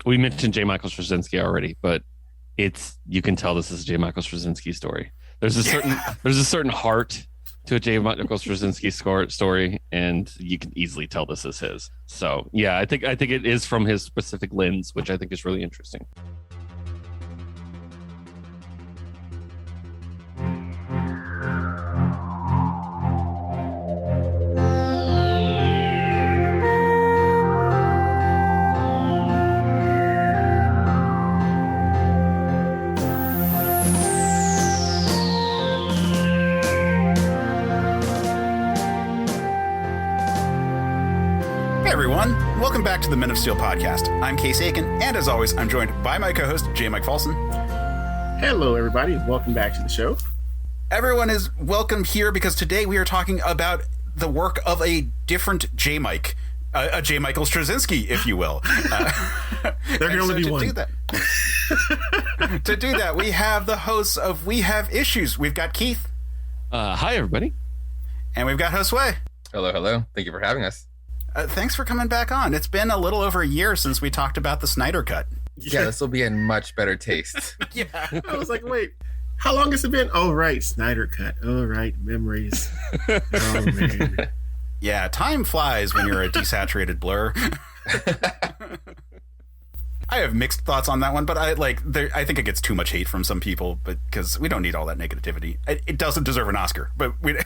we mentioned J. Michael Straczynski already, but you can tell this is a J. Michael Straczynski story. There's a certain heart to a J. Michael Straczynski story, and you can easily tell this is his. So yeah, I think it is from his specific lens, which I think is really interesting. Everyone, welcome back to the Men of Steel podcast. I'm Case Aiken, and as always, I'm joined by my co-host, Jmike Folsom. Hello, everybody. Welcome back to the show. Everyone is welcome here because today we are talking about the work of a different Jmike, a J. Michael Straczynski, if you will. There can only be one. To do that, we have the hosts of We Have Issues. We've got Keith. Hi, everybody. And we've got Josue. Hello, hello. Thank you for having us. Thanks for coming back on. It's been a little over a year since we talked about the Snyder Cut. Yeah, this will be in much better taste. Yeah. I was like, wait, how long has it been? Oh, right, Snyder Cut. Oh, right, memories. Oh, man. Yeah, time flies when you're a desaturated blur. I have mixed thoughts on that one, but I think it gets too much hate from some people, but because we don't need all that negativity. It doesn't deserve an Oscar, but we.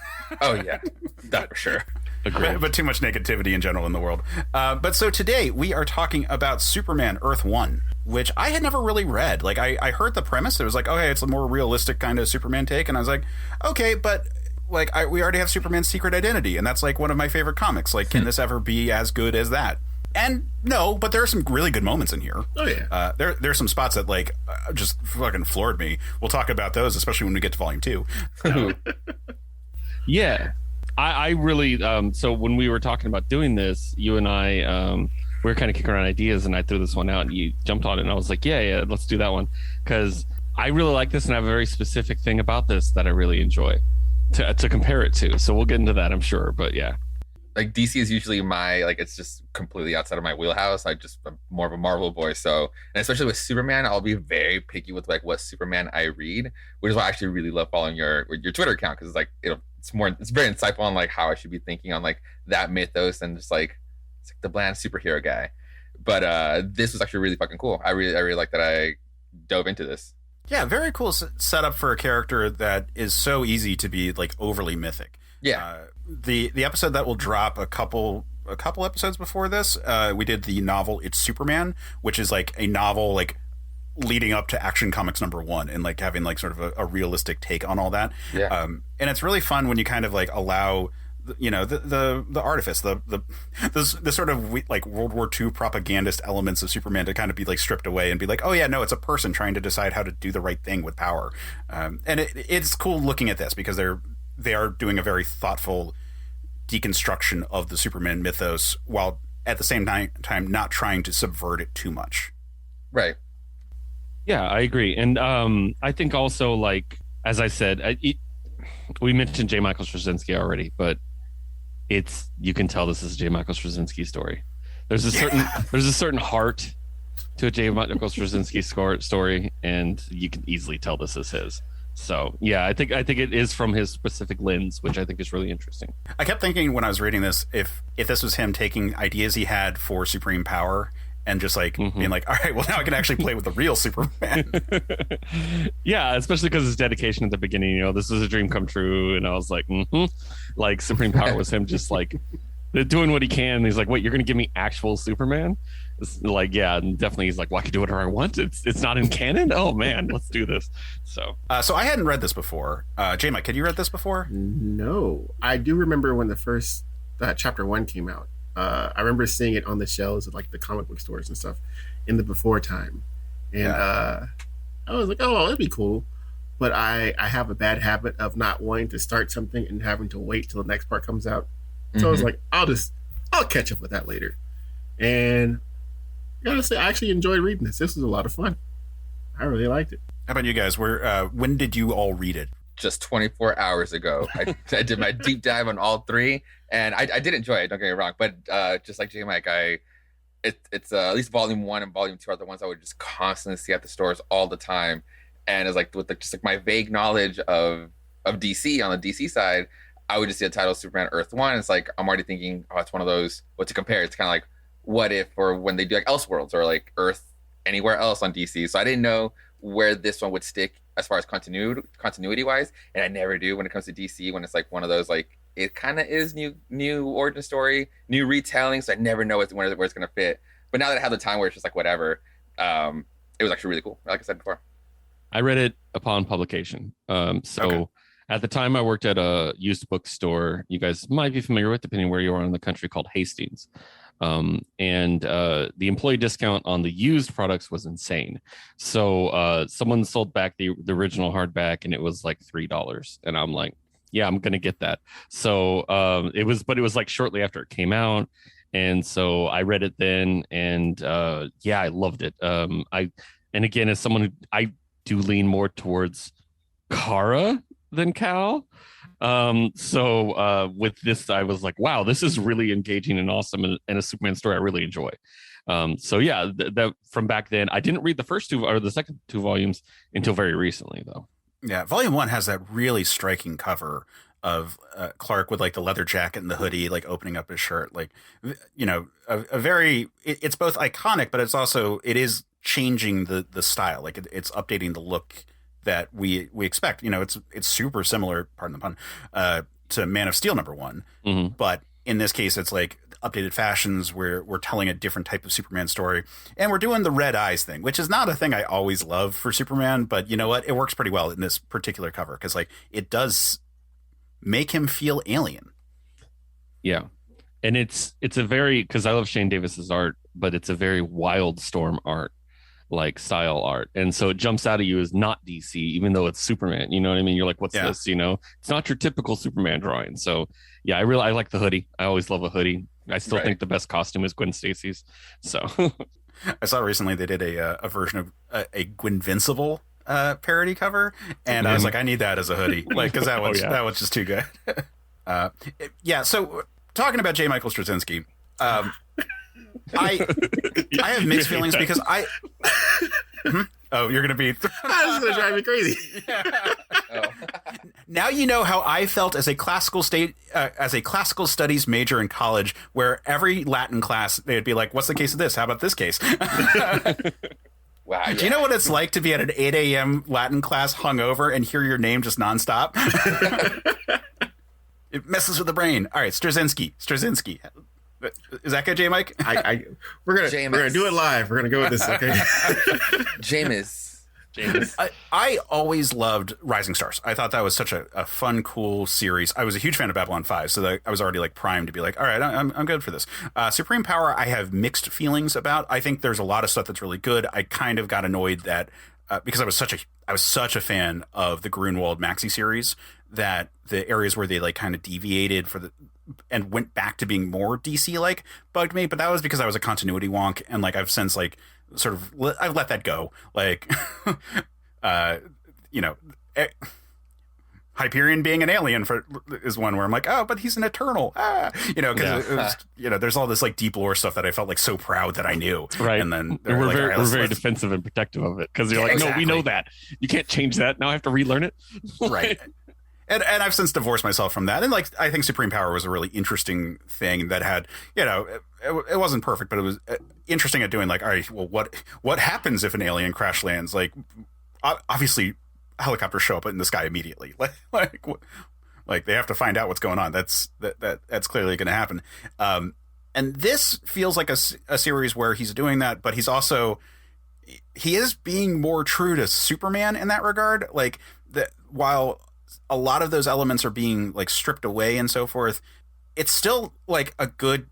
Oh yeah, that for sure. But too much negativity in general in the world. But so today we are talking about Superman Earth 1, which I had never really read. Like I heard the premise. It was like, okay, it's a more realistic kind of Superman take, and I was like, okay, but like we already have Superman's Secret Identity, and that's like one of my favorite comics. Like, can this ever be as good as that? And no, but there are some really good moments in here. Oh, yeah. There's some spots that, like, just fucking floored me. We'll talk about those, especially when we get to Volume 2. Yeah. I really, so when we were talking about doing this, you and I, we were kind of kicking around ideas, and I threw this one out, and you jumped on it, and I was like, yeah, let's do that one. Because I really like this, and I have a very specific thing about this that I really enjoy to compare it to. So we'll get into that, I'm sure. But yeah. Like DC is usually it's just completely outside of my wheelhouse. I'm more of a Marvel boy. So, and especially with Superman, I'll be very picky with like what Superman I read, which is why I actually really love following your Twitter account, because it's like, it's very insightful on like how I should be thinking on like that mythos and just like it's like the bland superhero guy. But this was actually really fucking cool. I really like that I dove into this. Yeah, very cool setup for a character that is so easy to be like overly mythic. Yeah. The episode that will drop a couple episodes before this, we did the novel It's Superman, which is like a novel like leading up to Action Comics #1 and like having like sort of a realistic take on all that. Yeah. And it's really fun when you kind of like allow the artifice, the sort of like World War II propagandist elements of Superman to kind of be like stripped away and be like, oh yeah, no, it's a person trying to decide how to do the right thing with power. And it's cool looking at this because they are doing a very thoughtful deconstruction of the Superman mythos while at the same time not trying to subvert it too much. Right. Yeah, I agree. And I think also, like, as I said, we mentioned J. Michael Straczynski already, but you can tell this is a J. Michael Straczynski story. There's a certain heart to a J. Michael Straczynski story, and you can easily tell this is his. So yeah, I think it is from his specific lens, which I think is really interesting. I kept thinking when I was reading this, if this was him taking ideas he had for supreme power and just like being like, all right, well now I can actually play with the real Superman. Yeah, especially because his dedication at the beginning, this is a dream come true, and I was like, like supreme power was him just like doing what he can. He's like, wait, you're gonna give me actual Superman? It's like, yeah, and definitely he's like, well, I can do whatever I want. It's not in canon. Oh man, let's do this. So I hadn't read this before. J-Mike, had you read this before? No, I do remember when the first chapter 1 came out. I remember seeing it on the shelves of like the comic book stores and stuff in the before time, and I was like, oh, that'd be cool. But I have a bad habit of not wanting to start something and having to wait till the next part comes out. So I was like, I'll catch up with that later. And I gotta say, I actually enjoyed reading this. This was a lot of fun. I really liked it. How about you guys? When did you all read it? Just 24 hours ago. I did my deep dive on all three, and I did enjoy it. Don't get me wrong, but just like J-Mike, it's at least volume 1 and volume 2 are the ones I would just constantly see at the stores all the time. And it's like with just like my vague knowledge of DC on the DC side, I would just see the title Superman Earth 1. It's like I'm already thinking, oh, it's one of those what to compare. It's kind of like what if, or when they do like Elseworlds or like Earth anywhere else on DC. So I didn't know where this one would stick as far as continuity wise, and I never do when it comes to DC, when it's like one of those like it kind of is new origin story, new retelling, so I never know where it's gonna fit. But now that I have the time where it's just like whatever, it was actually really cool, like I said before. I read it upon publication. Okay. At the time I worked at a used bookstore you guys might be familiar with, depending where you are in the country, called Hastings. And the employee discount on the used products was insane. So someone sold back the original hardback and it was like $3. And I'm like, yeah, I'm going to get that. So it was like shortly after it came out. And so I read it then, and yeah, I loved it. And again, as someone who I do lean more towards Kara than Cal. So with this, I was like, wow, this is really engaging and awesome, and a Superman story I really enjoy. So yeah, that from back then, I didn't read the first two or the second two volumes until very recently, though. Yeah, volume 1 has that really striking cover of Clark with like the leather jacket and the hoodie, like opening up his shirt, like, you know, a very, it's both iconic, but it is changing the style, like it's updating the look that we expect. You know, it's super similar, pardon the pun, to Man of Steel #1, Mm-hmm. but in this case, it's like updated fashions. We're telling a different type of Superman story, and we're doing the red eyes thing, which is not a thing I always love for Superman, but you know what? It works pretty well in this particular cover because like it does make him feel alien. Yeah. And it's a very, because I love Shane Davis's art, but it's a very Wildstorm art, like style art, and so it jumps out at you as not DC, even though it's Superman. You know what I mean? You're like, what's this? You know, it's not your typical Superman drawing. So yeah, I like the hoodie. I always love a hoodie. I still think the best costume is Gwen Stacy's. So I saw recently they did a version of a Gwenvincible parody cover, and I was like, I need that as a hoodie, like because that was just too good. Yeah. So talking about J. Michael Straczynski, I have mixed feelings because oh, you're gonna be That's gonna drive me crazy. Now you know how I felt as a classical studies major in college, where every Latin class they'd be like, "What's the case of this? How about this case?" Wow. Yeah. Do you know what it's like to be at an 8 a.m. Latin class hungover and hear your name just nonstop? It messes with the brain. All right, Straczynski. Is that good, J. Mike? We're gonna do it live. We're gonna go with this. Okay. Jameis. I always loved Rising Stars. I thought that was such a fun, cool series. I was a huge fan of Babylon 5, so that I was already like primed to be like, all right, I'm good for this. Supreme Power, I have mixed feelings about. I think there's a lot of stuff that's really good. I kind of got annoyed that because I was such a fan of the Grunwald maxi series, that the areas where they like kind of deviated and went back to being more DC like bugged me. But that was because I was a continuity wonk, and like I've since like sort of I've let that go. Like, you know, Hyperion being an alien is one where I'm like, oh, but he's an Eternal, you know, because you know, there's all this like deep lore stuff that I felt like so proud that I knew, right? And then we're like, very, we're very defensive and protective of it because you're like, exactly. No, we know that you can't change that. Now I have to relearn it, right? And I've since divorced myself from that. And like, I think Supreme Power was a really interesting thing that had, you know, it wasn't perfect, but it was interesting at doing like, all right, well, what happens if an alien crash lands? Like, obviously helicopters show up in the sky immediately. Like they have to find out what's going on. That's clearly going to happen. And this feels like a series where he's doing that, but he is being more true to Superman in that regard. Like that, while a lot of those elements are being like stripped away and so forth, it's still like a good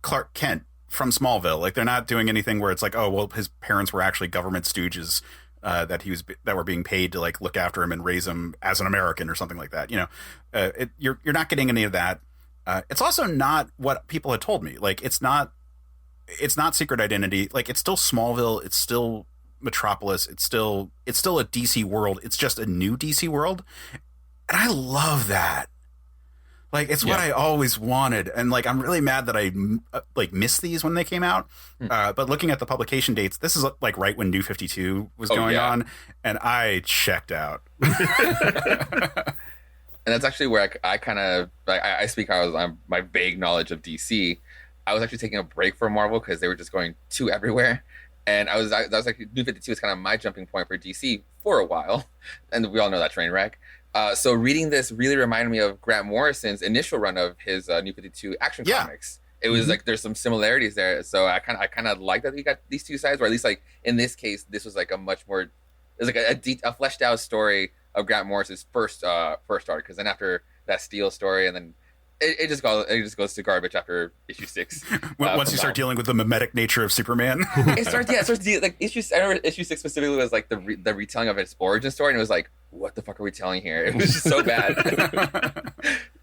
Clark Kent from Smallville. Like they're not doing anything where it's like, oh, well, his parents were actually government stooges that were being paid to like look after him and raise him as an American or something like that. You know, you're not getting any of that. It's also not what people had told me. Like it's not Secret Identity. Like it's still Smallville. It's still Metropolis. It's still a DC world. It's just a new DC world. And I love that. Like, it's what I always wanted. And, like, I'm really mad that I, missed these when they came out. But looking at the publication dates, this is, like, right when New 52 was going on. And I checked out. And that's actually where I kind of, I speak on my vague knowledge of DC. I was actually taking a break from Marvel because they were just going too everywhere. And that was like, New 52 is kind of my jumping point for DC for a while. And we all know that train wreck. So reading this really reminded me of Grant Morrison's initial run of his New 52 Action Comics. It was like, there's some similarities there. So I kind of like that we got these two sides, or at least like in this case, this was like a much more, it was like a fleshed out story of Grant Morrison's first arc. Because then after that Steel story, and then it just goes to garbage after issue 6. Once you start dealing with the mimetic nature of Superman. it starts like I remember issue 6 specifically was like the retelling of its origin story, and it was like, what the fuck are we telling here? It was just so bad.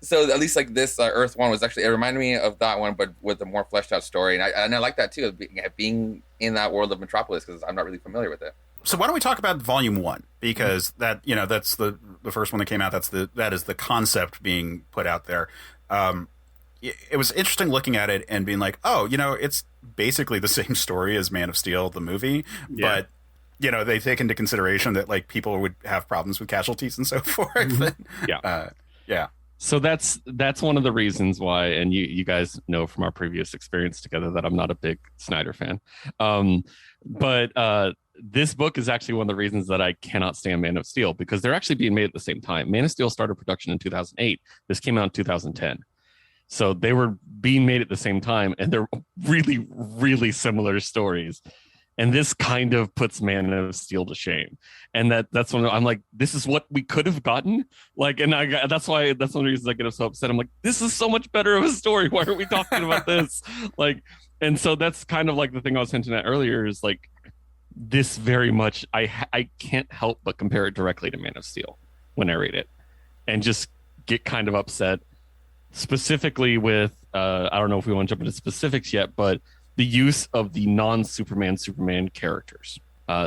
So at least like this Earth one was actually, it reminded me of that one, but with a more fleshed out story, and I like that too, being in that world of Metropolis, because I'm not really familiar with it. So why don't we talk about Volume 1? Because that, that's the first one that came out. That is the concept being put out there. It was interesting looking at it and being like, oh, it's basically the same story as Man of Steel, the movie, but they take into consideration that like people would have problems with casualties and so forth. Yeah. So that's one of the reasons why, and you guys know from our previous experience together that I'm not a big Snyder fan. But this book is actually one of the reasons that I cannot stand Man of Steel, because they're actually being made at the same time. Man of Steel started production in 2008. This came out in 2010. So they were being made at the same time, and they're really, really similar stories. And this kind of puts Man of Steel to shame. And that's when I'm like, this is what we could have gotten. Like, and that's one of the reasons I get so upset. I'm like, this is so much better of a story. Why are we talking about this? Like, and so that's kind of like the thing I was hinting at earlier is like, this very much, I can't help but compare it directly to Man of Steel when I read it, and just get kind of upset, specifically with, I don't know if we want to jump into specifics yet, but the use of the non-Superman characters,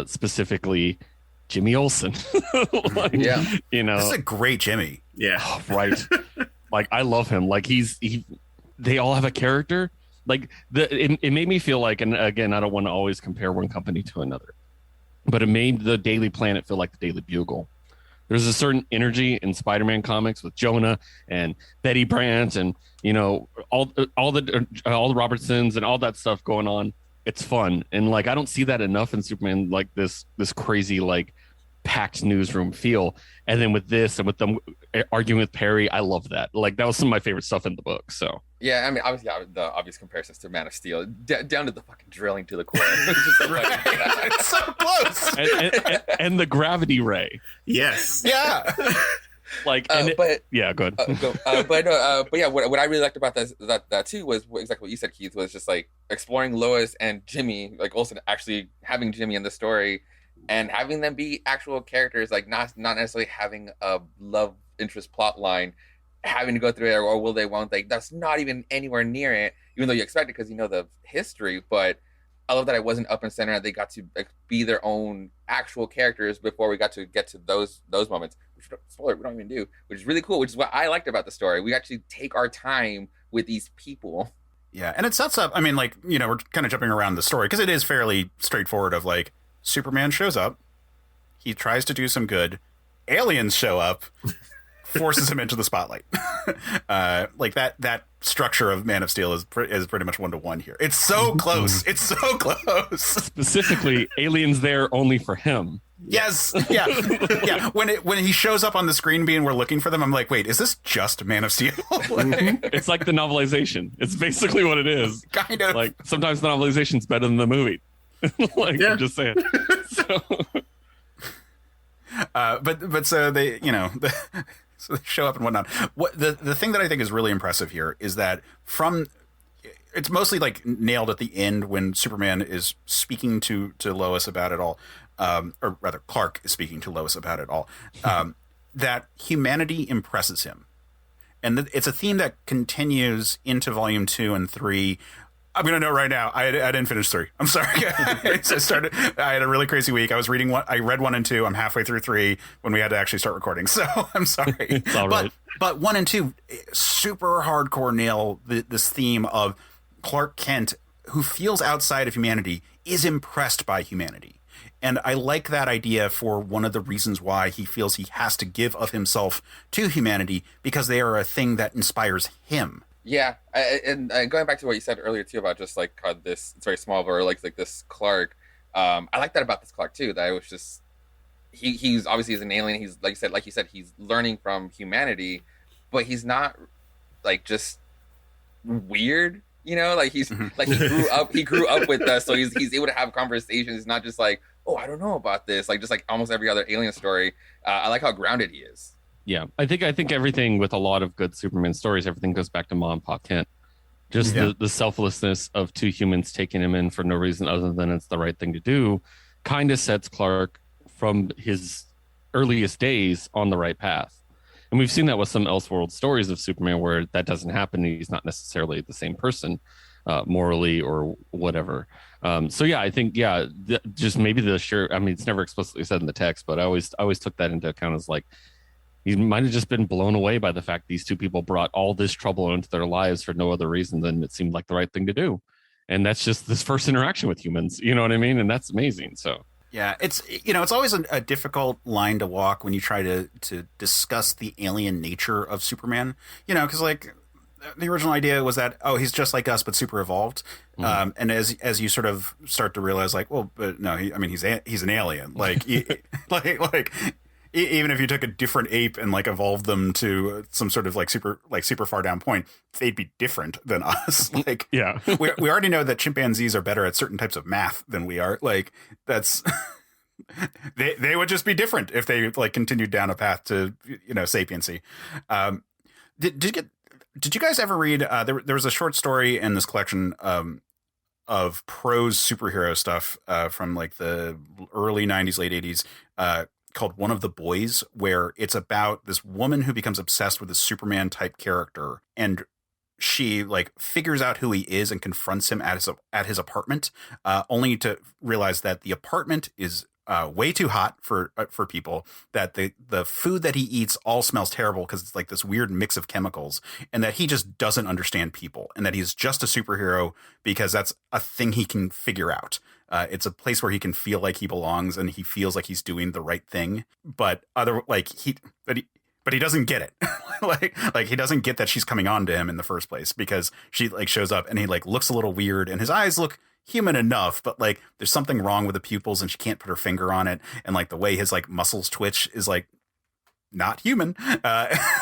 specifically Jimmy Olsen. This is a great Jimmy. Yeah. Oh, right. Like, I love him. Like, they all have a character. Like, it made me feel like, and again, I don't want to always compare one company to another, but it made the Daily Planet feel like the Daily Bugle. There's a certain energy in Spider-Man comics with Jonah and Betty Brant and all the Robertsons and all that stuff going on. It's fun, and like I don't see that enough in Superman. Like this crazy like packed newsroom feel, and then with this and with them arguing with Perry, I love that. Like that was some of my favorite stuff in the book. So yeah, I mean, obviously the obvious comparisons to Man of Steel, down to the fucking drilling to the core. It's just right. It's so close. And the gravity ray. Yes. Yeah. Like, yeah, good. But yeah, what I really liked about that too was exactly what you said, Keith, was just like exploring Lois and Jimmy, like Olsen, actually having Jimmy in the story and having them be actual characters, like not necessarily having a love interest plot line, having to go through it, or will they, won't they? That's not even anywhere near it, even though you expect it because you know the history. But I love that I wasn't up and center. They got to be their own actual characters before we got to get to those moments, which spoiler we don't even do, which is really cool. Which is what I liked about the story. We actually take our time with these people. Yeah, and it sets up. I mean, like we're kind of jumping around the story because it is fairly straightforward. Of like Superman shows up, he tries to do some good, aliens show up, forces him into the spotlight. Like that structure of Man of Steel is pretty much 1-to-1 here. It's so close. It's so close. Specifically, aliens there only for him. Yes. Yeah. Yeah. When he shows up on the screen being we're looking for them, I'm like, wait, is this just Man of Steel? It's like the novelization. It's basically what it is. Kind of. Like sometimes the novelization's better than the movie. Like I'm just saying. So. But so they, so they show up and whatnot. What the thing that I think is really impressive here is that it's mostly like nailed at the end when Superman is speaking to Lois about it all, or rather Clark is speaking to Lois about it all, that humanity impresses him. And it's a theme that continues into volume 2 and 3 I'm gonna know right now. I didn't finish 3. I'm sorry. I had a really crazy week. I was reading one. I read 1 and 2. I'm halfway through 3 when we had to actually start recording. So I'm sorry. It's all right. But 1 and 2 super hardcore nail this theme of Clark Kent, who feels outside of humanity, is impressed by humanity. And I like that idea for one of the reasons why he feels he has to give of himself to humanity, because they are a thing that inspires him. Yeah, and going back to what you said earlier too about just like how this, it's very small, but like this Clark. I like that about this Clark too. That it was just he's obviously an alien. He's like you said, he's learning from humanity, but he's not like just weird. You know, like he's like he grew up with us, so he's able to have conversations. He's not just like, oh, I don't know about this. Like just like almost every other alien story. I like how grounded he is. Yeah, I think everything with a lot of good Superman stories, everything goes back to Ma and Pa Kent. Just the selflessness of 2 humans taking him in for no reason other than it's the right thing to do, kind of sets Clark from his earliest days on the right path. And we've seen that with some Elseworld stories of Superman where that doesn't happen. He's not necessarily the same person morally or whatever. So yeah, I think just maybe it's never explicitly said in the text, but I always took that into account as like, he might have just been blown away by the fact these 2 people brought all this trouble into their lives for no other reason than it seemed like the right thing to do. And that's just this first interaction with humans. You know what I mean? And that's amazing. So yeah, it's always a difficult line to walk when you try to discuss the alien nature of Superman. Because like the original idea was that he's just like us but super evolved. And as you sort of start to realize like, well, but no, he's an alien. Like even if you took a different ape and like evolved them to some sort of like super far down point, they'd be different than us. Like, yeah, we already know that chimpanzees are better at certain types of math than we are. Like that's they would just be different if they like continued down a path to sapiency. Did you guys ever read? There was a short story in this collection of prose superhero stuff from like the early 90s, late 80s. Called One of the Boys, where it's about this woman who becomes obsessed with a Superman type character, and she like figures out who he is and confronts him at his apartment, only to realize that the apartment is way too hot for people, that the food that he eats all smells terrible because it's like this weird mix of chemicals, and that he just doesn't understand people, and that he's just a superhero because that's a thing he can figure out. It's a place where he can feel like he belongs and he feels like he's doing the right thing, but he doesn't get it. like he doesn't get that she's coming on to him in the first place, because she like shows up and he like looks a little weird and his eyes look human enough, but like there's something wrong with the pupils and she can't put her finger on it, and like the way his like muscles twitch is like not human,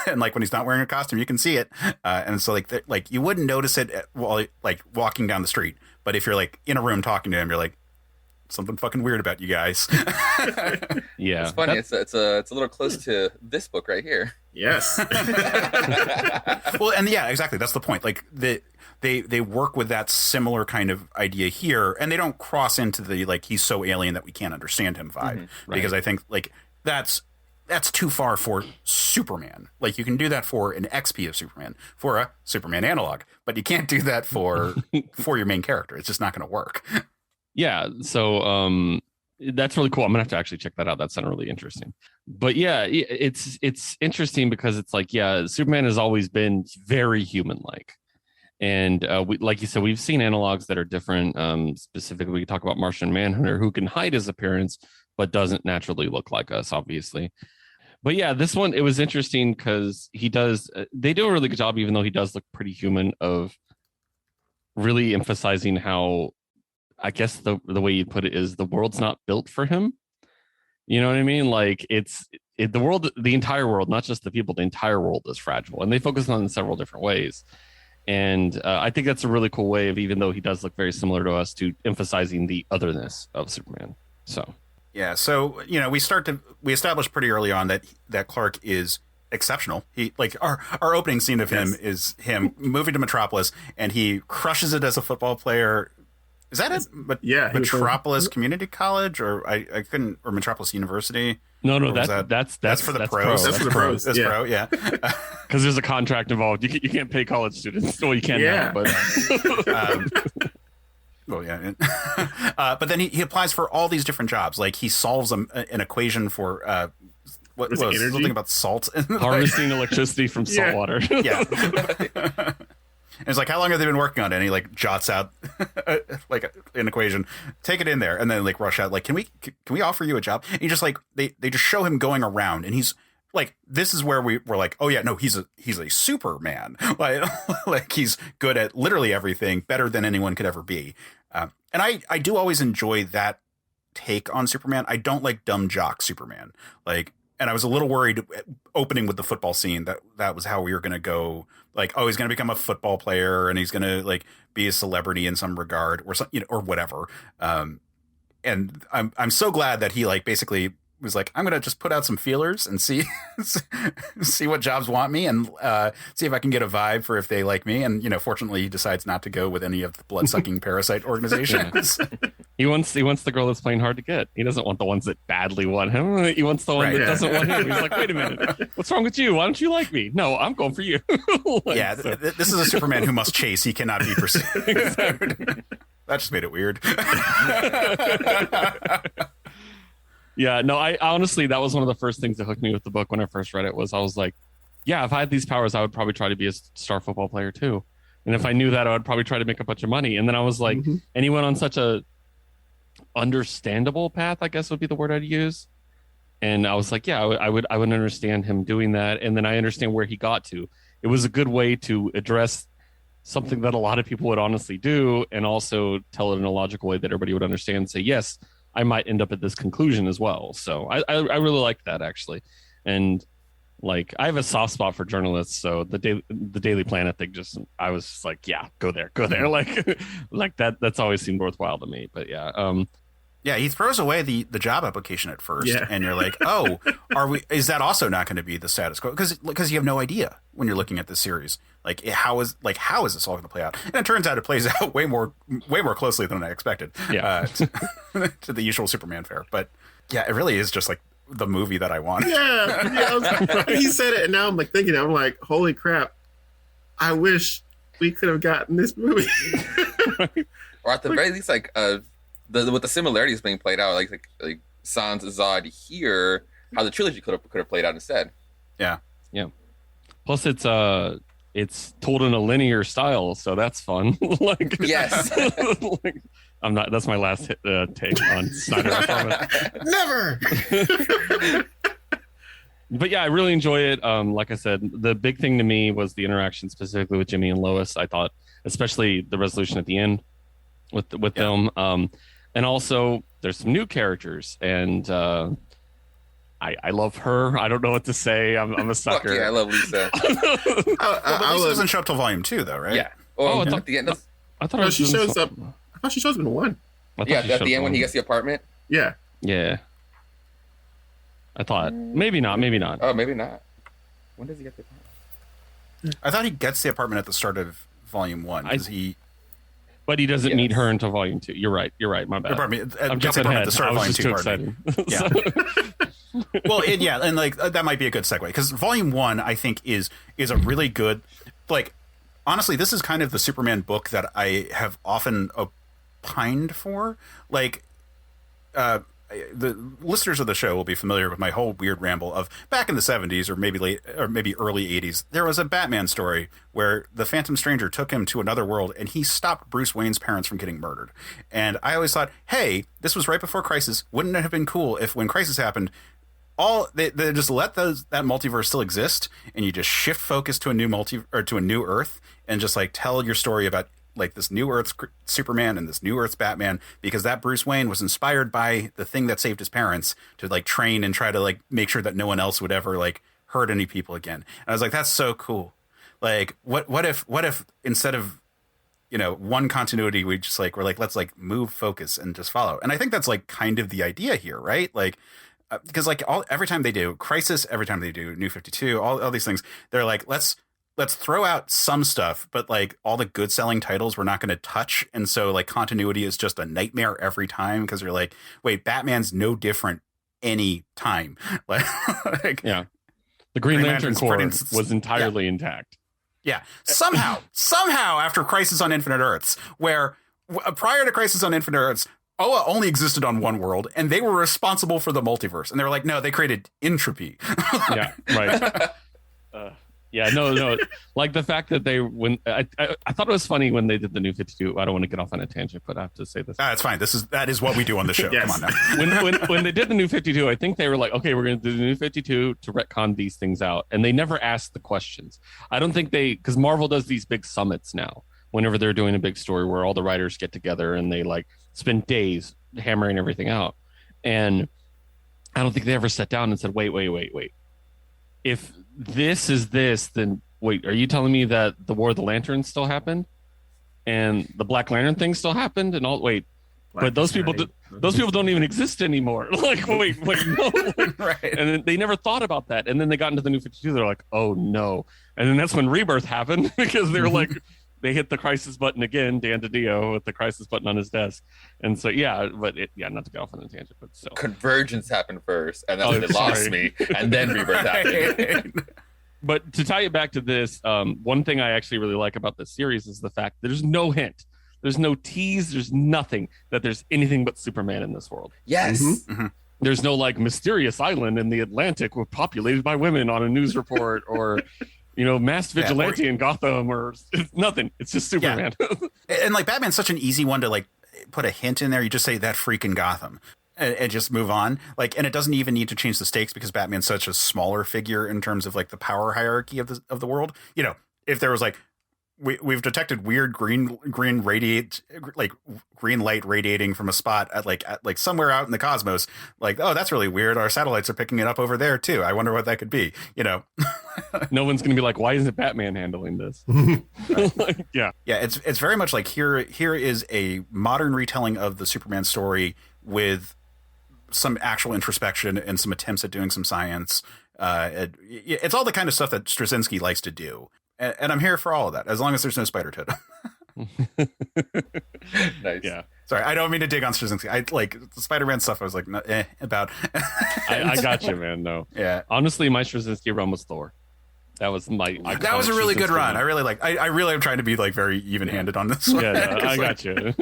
and like when he's not wearing a costume you can see it, and so like you wouldn't notice it while like walking down the street, but if you're like in a room talking to him, you're like, something fucking weird about you guys. Yeah, it's funny. It's a little close to this book right here. Yes. Well, and yeah, exactly. That's the point. Like they work with that similar kind of idea here, and they don't cross into the like he's so alien that we can't understand him vibe, right. Because I think like that's too far for Superman. Like you can do that for an XP of Superman, for a Superman analog, but you can't do that for your main character. It's just not going to work. Yeah, so that's really cool. I'm gonna have to actually check that out. That sounded really interesting. But yeah, it's interesting because it's like, yeah, Superman has always been very human-like, and we, like you said, we've seen analogs that are different. Specifically, we can talk about Martian Manhunter, who can hide his appearance but doesn't naturally look like us, obviously. But yeah, this one, it was interesting because he does. They do a really good job, even though he does look pretty human, of really emphasizing how, I guess the way you put it is, the world's not built for him. You know what I mean? Like the world, the entire world, not just the people, the entire world is fragile, and they focus on it in several different ways. And I think that's a really cool way of, even though he does look very similar to us, to emphasizing the otherness of Superman. So yeah, so we establish pretty early on that Clark is exceptional. He like our opening scene of him is him moving to Metropolis, and he crushes it as a football player. Is that it? But Yeah, he was Metropolis Community College, or I couldn't, or Metropolis University. No, Or was that's for the pro. pros. That's for the pros. That's Yeah. pro. Yeah. Because there's a contract involved. You can't pay college students. Well, you can Yeah. now, but Well, yeah. But then he applies for all these different jobs. Like he solves an equation for what Was was it energy? something about salt. harvesting electricity from salt Yeah. water. Yeah. And it's like, how long have they been working on it? And he like jots out like an equation, take it in there, and then like rush out. Like, can we offer you a job? And he just like they just show him going around, and he's like, this is where we're like, oh yeah, no, he's a Superman. Like he's good at literally everything, better than anyone could ever be. And I do always enjoy that take on Superman. I don't like dumb jock Superman. Like, and I was a little worried opening with the football scene that was how we were going to go. Like, oh, he's going to become a football player and he's going to like be a celebrity in some regard or something, or whatever. And I'm so glad that he like basically was like, I'm going to just put out some feelers and see what jobs want me and see if I can get a vibe for if they like me. And, fortunately he decides not to go with any of the blood-sucking parasite organizations. He wants the girl that's playing hard to get. He doesn't want the ones that badly want him. He wants the one Right. that doesn't want him. He's like, wait a minute, what's wrong with you? Why don't you like me? No, I'm going for you. Like, Yeah, so- this is a Superman who must chase. He cannot be pursued. That just made it weird. Yeah, no, I honestly, that was one of the first things that hooked me with the book when I first read it. I was like, yeah, if I had these powers, I would probably try to be a star football player too. And if I knew that, I would probably try to make a bunch of money. And then I was like, and he went on such a understandable path, I guess would be the word I'd use. And I was like, yeah, I would understand him doing that. And then I understand where he got to. It was a good way to address something that a lot of people would honestly do, and also tell it in a logical way that everybody would understand and say, yes, I might end up at this conclusion as well. So I really liked that, actually. And like, I have a soft spot for journalists, so the Daily Planet thing, I was just like, yeah, go there. Like that's always seemed worthwhile to me. But yeah, Yeah, he throws away the job application at first, Yeah. and you're like, oh, is that also not going to be the status quo? Because you have no idea when you're looking at this series. Like, how is this all going to play out? And it turns out it plays out way more closely than I expected. Yeah. To the usual Superman fare. But yeah, it really is just like the movie that I want. Yeah. He said it, and now I'm like thinking, I'm like, holy crap! I wish we could have gotten this movie. Or at the very least, like with the similarities being played out, like Sans Zod here, how the trilogy could have played out instead. Yeah. plus it's told in a linear style, so that's fun. Like, Yes. like, I'm not. That's my last take on Snyder. I promise. Never. But yeah, I really enjoy it. Like I said, the big thing to me was the interaction specifically with Jimmy and Lois. I thought, especially the resolution at the end with them, and also there's some new characters, and I love her. I don't know what to say. I'm a Fuck Oh, sucker. yeah, I love Lisa. Well, Lisa doesn't show up till volume 2, though, right? Yeah. Oh, Oh, I at thought- the end. I thought No, I was she doing shows up. something. I thought she shows up in one. I thought Yeah, she at showed the end up when on- he gets the apartment. Yeah. Yeah. I thought maybe not. Oh, maybe not. When does he get the apartment? I thought he gets the apartment at the start of volume 1 because he. But he doesn't meet Yes. her until volume 2. You're right. My bad. Pardon me. I'm Gets the jumping apartment ahead. at the start I of was volume just 2. too Pardon me. excited. Yeah. Well, and like that might be a good segue because volume 1, I think, is a really good. Like, honestly, this is kind of the Superman book that I have often opined for. Like, the listeners of the show will be familiar with my whole weird ramble of back in the 70s or maybe early 80s. There was a Batman story where the Phantom Stranger took him to another world and he stopped Bruce Wayne's parents from getting murdered. And I always thought, hey, this was right before Crisis. Wouldn't it have been cool if when Crisis happened, they just let that multiverse still exist and you just shift focus to a new to a new Earth and just like tell your story about like this new Earth's Superman and this new Earth's Batman, because that Bruce Wayne was inspired by the thing that saved his parents to like train and try to like make sure that no one else would ever like hurt any people again. And I was like, that's so cool. Like what if instead of, one continuity, we're like, let's like move focus and just follow. And I think that's like kind of the idea here, right? Like, because like every time they do Crisis, every time they do New 52, all these things, they're like, let's let's throw out some stuff, but like all the good selling titles we're not going to touch. And so like continuity is just a nightmare every time because you're like, wait, Batman's no different any time. Like, yeah. The Green Lantern Corps was entirely intact. Yeah. Somehow after Crisis on Infinite Earths, where prior to Crisis on Infinite Earths, Oa only existed on one world, and they were responsible for the multiverse. And they were like, no, they created entropy. Yeah, right. No. Like the fact that I thought it was funny when they did the New 52. I don't want to get off on a tangent, but I have to say this. It's fine. That is what we do on the show. Yes. Come on now. When they did the New 52, I think they were like, okay, we're going to do the New 52 to retcon these things out. And they never asked the questions. I don't think because Marvel does these big summits now, whenever they're doing a big story where all the writers get together and they like spend days hammering everything out. And I don't think they ever sat down and said, wait. If this is this, then wait, are you telling me that the War of the Lanterns still happened and the Black Lantern thing still happened and all? Wait, but those people don't even exist anymore. Like, wait, no. Right. And then they never thought about that. And then they got into the New 52. They're like, oh no. And then that's when Rebirth happened because they were like, they hit the crisis button again, Dan DiDio with the crisis button on his desk. And so, not to get off on a tangent, but still. Convergence happened first, and then they lost me, and then Rebirth happened. But to tie it back to this, one thing I actually really like about this series is the fact that there's no hint. There's no tease. There's nothing that there's anything but Superman in this world. Yes. Mm-hmm. There's no like mysterious island in the Atlantic populated by women on a news report or... masked vigilante in Gotham or nothing. It's just Superman. Yeah. And like Batman's such an easy one to like put a hint in there. You just say that freaking Gotham and just move on. Like, and it doesn't even need to change the stakes because Batman's such a smaller figure in terms of like the power hierarchy of the world. If there was like, we've detected weird green light radiating from a spot at like somewhere out in the cosmos. Like, oh, that's really weird. Our satellites are picking it up over there too. I wonder what that could be. No one's going to be like, why isn't Batman handling this? Yeah. It's very much like here is a modern retelling of the Superman story with some actual introspection and some attempts at doing some science. It's all the kind of stuff that Straczynski likes to do. And I'm here for all of that, as long as there's no Spider-Toad. Nice. Yeah. Sorry, I don't mean to dig on Straczynski. I like the Spider-Man stuff. I was like, about. I got you, man. No. Yeah. Honestly, my Straczynski run was Thor. That was that was a really good run. I really like. I really am trying to be like very even-handed on this one. Yeah, no, I got you.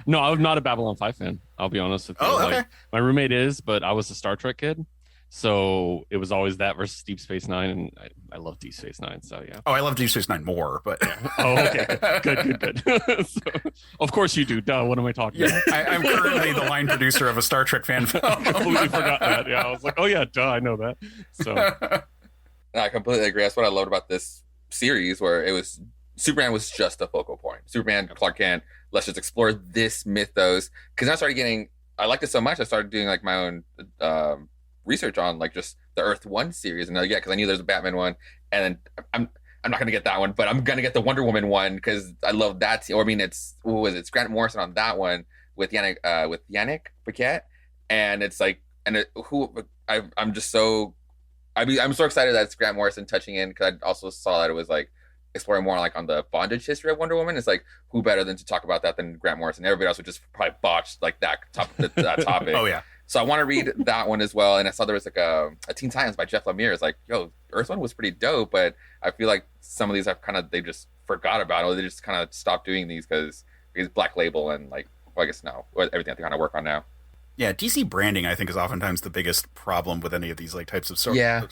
No, I'm not a Babylon 5 fan. I'll be honest with you. Oh, okay. My roommate is, but I was a Star Trek kid. So it was always that versus Deep Space Nine, and I love Deep Space Nine. So yeah. Oh, I love Deep Space Nine more, but oh, okay, good. So, of course you do. Duh. What am I talking about? I'm currently the line producer of a Star Trek fan film. I completely forgot that. Yeah, I was like, oh yeah, duh, I know that. So I completely agree. That's what I loved about this series, where it was Superman was just a focal point. Superman, Clark Kent. Let's just explore this mythos. Because I started I liked it so much. I started doing like my own. Research on like just the Earth 1 series, and because I knew there's a Batman one, and then I'm not gonna get that one, but I'm gonna get the Wonder Woman one because I love that. Or I mean, it's Grant Morrison on that one with Yannick Paquette, and it's like, I'm so excited that it's Grant Morrison touching in, because I also saw that it was like exploring more like on the bondage history of Wonder Woman. It's like, who better than to talk about that than Grant Morrison? Everybody else would just probably botch like that topic. Oh yeah. So I want to read that one as well. And I saw there was like a Teen Titans by Jeff Lemire. It's like, yo, Earth 1 was pretty dope, but I feel like some of these they just forgot about it. Or they just kind of stopped doing these because Black Label and like, well, I guess now everything they kind of work on now. Yeah, DC branding I think is oftentimes the biggest problem with any of these like types of stories. Yeah.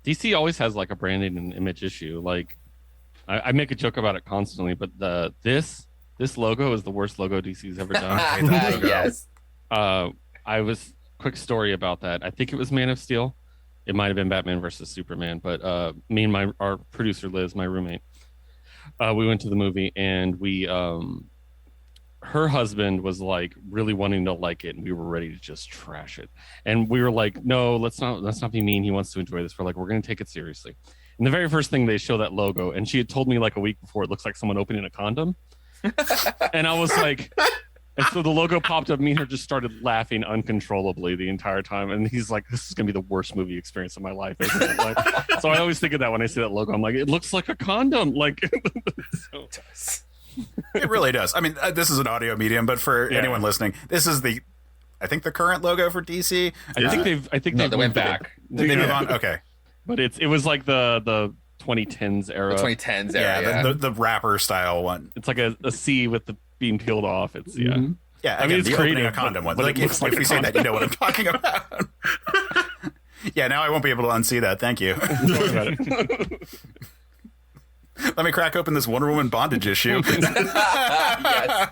DC always has like a branding and image issue. Like I make a joke about it constantly, but this logo is the worst logo DC's ever done. Yes. Quick story about that. I think it was Man of Steel. It might have been Batman versus Superman, but me and our producer Liz, my roommate, we went to the movie, and her husband was like really wanting to like it, and we were ready to just trash it. And we were like, no, let's not be mean. He wants to enjoy this. We're like, we're going to take it seriously. And the very first thing they show that logo, and she had told me like a week before, it looks like someone opening a condom. And I was like, And so the logo popped up. Me and her just started laughing uncontrollably the entire time. And he's like, "This is gonna be the worst movie experience of my life." Isn't it? Like, so I always think of that when I see that logo. I'm like, it looks like a condom. Like, so. It really does. I mean, this is an audio medium, but for anyone listening, this is I think the current logo for DC. I think they went back. Did they move on? Okay. But it was like the 2010s era. The 2010s era. Yeah, the rapper style one. It's like a C with the beam peeled off. It's Yeah, again, I mean, it's the creative, opening a condom one. but Like, it looks like if we say that, you know what I'm talking about. Yeah, now I won't be able to unsee that. Thank you. Let me crack open this Wonder Woman bondage issue. Yes.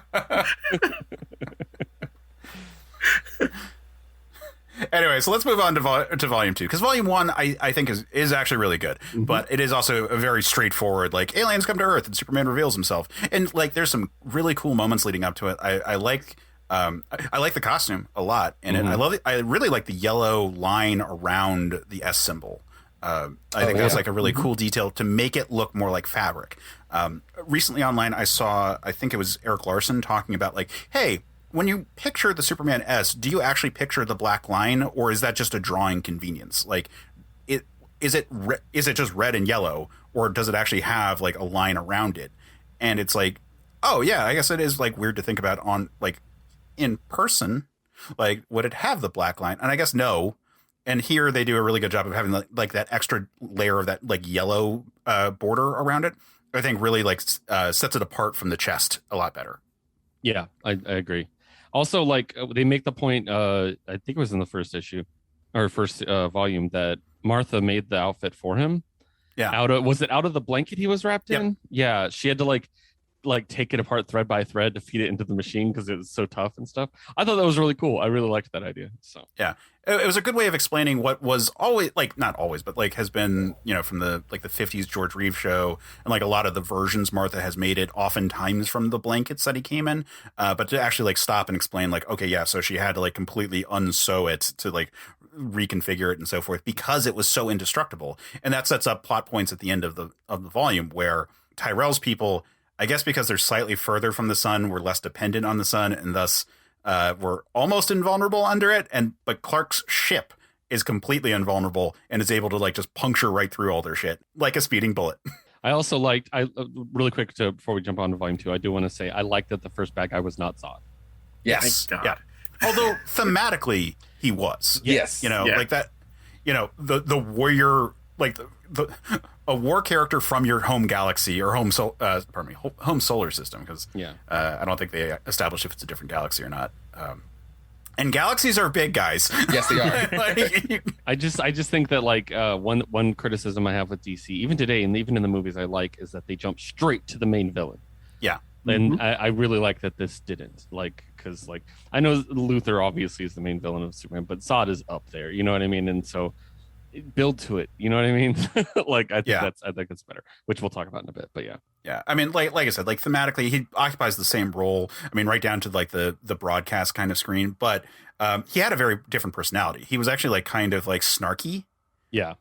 Anyway, so let's move on to volume 2, because volume 1 I think is actually really good, but it is also a very straightforward, like, aliens come to Earth and Superman reveals himself, and like there's some really cool moments leading up to it. I like the costume a lot, and I really like the yellow line around the S symbol. I think that's like a really cool detail to make it look more like fabric. Recently online, I saw, I think it was Eric Larson talking about, like, hey, when you picture the Superman S, do you actually picture the black line, or is that just a drawing convenience? Like, is it just red and yellow, or does it actually have like a line around it? And it's like, oh yeah, I guess it is like weird to think about on like in person. Like, would it have the black line? And I guess no. And here they do a really good job of having like that extra layer of that like yellow border around it. I think really like sets it apart from the chest a lot better. Yeah, I agree. Also, like, they make the point, I think it was in the first issue or first volume, that Martha made the outfit for him. Yeah. Was it out of the blanket he was wrapped in? Yeah. She had to like take it apart thread by thread to feed it into the machine because it was so tough and stuff. I thought that was really cool. I really liked that idea. So yeah, it was a good way of explaining what was always, like, not always, but like has been, you know, from the like the 50s George Reeves show, and like a lot of the versions Martha has made it oftentimes from the blankets that he came in, but to actually like stop and explain, like, okay, yeah, so she had to like completely unsew it to like reconfigure it and so forth because it was so indestructible. And that sets up plot points at the end of the volume where Tyrell's people, I guess because they're slightly further from the sun, were less dependent on the sun, and thus were almost invulnerable under it. But Clark's ship is completely invulnerable and is able to like just puncture right through all their shit like a speeding bullet. I also liked, really quick before we jump on to volume 2, I do want to say I liked that the first bad guy was not Zod. Yes. Thank God. Yeah. Although thematically he was. Yes. You know, like that, you know, the warrior, like a war character from your home galaxy or home solar system, because I don't think they establish if it's a different galaxy or not. And galaxies are big, guys. Yes, they are. Like, I just think that like one criticism I have with DC, even today and even in the movies I like, is that they jump straight to the main villain. Yeah. And I really like that this didn't, like, because like I know Luthor obviously is the main villain of Superman, but Zod is up there, you know what I mean? And so build to it, you know what I mean? Like, I think that's better, which we'll talk about in a bit. But yeah, I mean, like I said, like thematically he occupies the same role, I mean, right down to like the broadcast kind of screen, but he had a very different personality. He was actually like kind of like snarky. Yeah.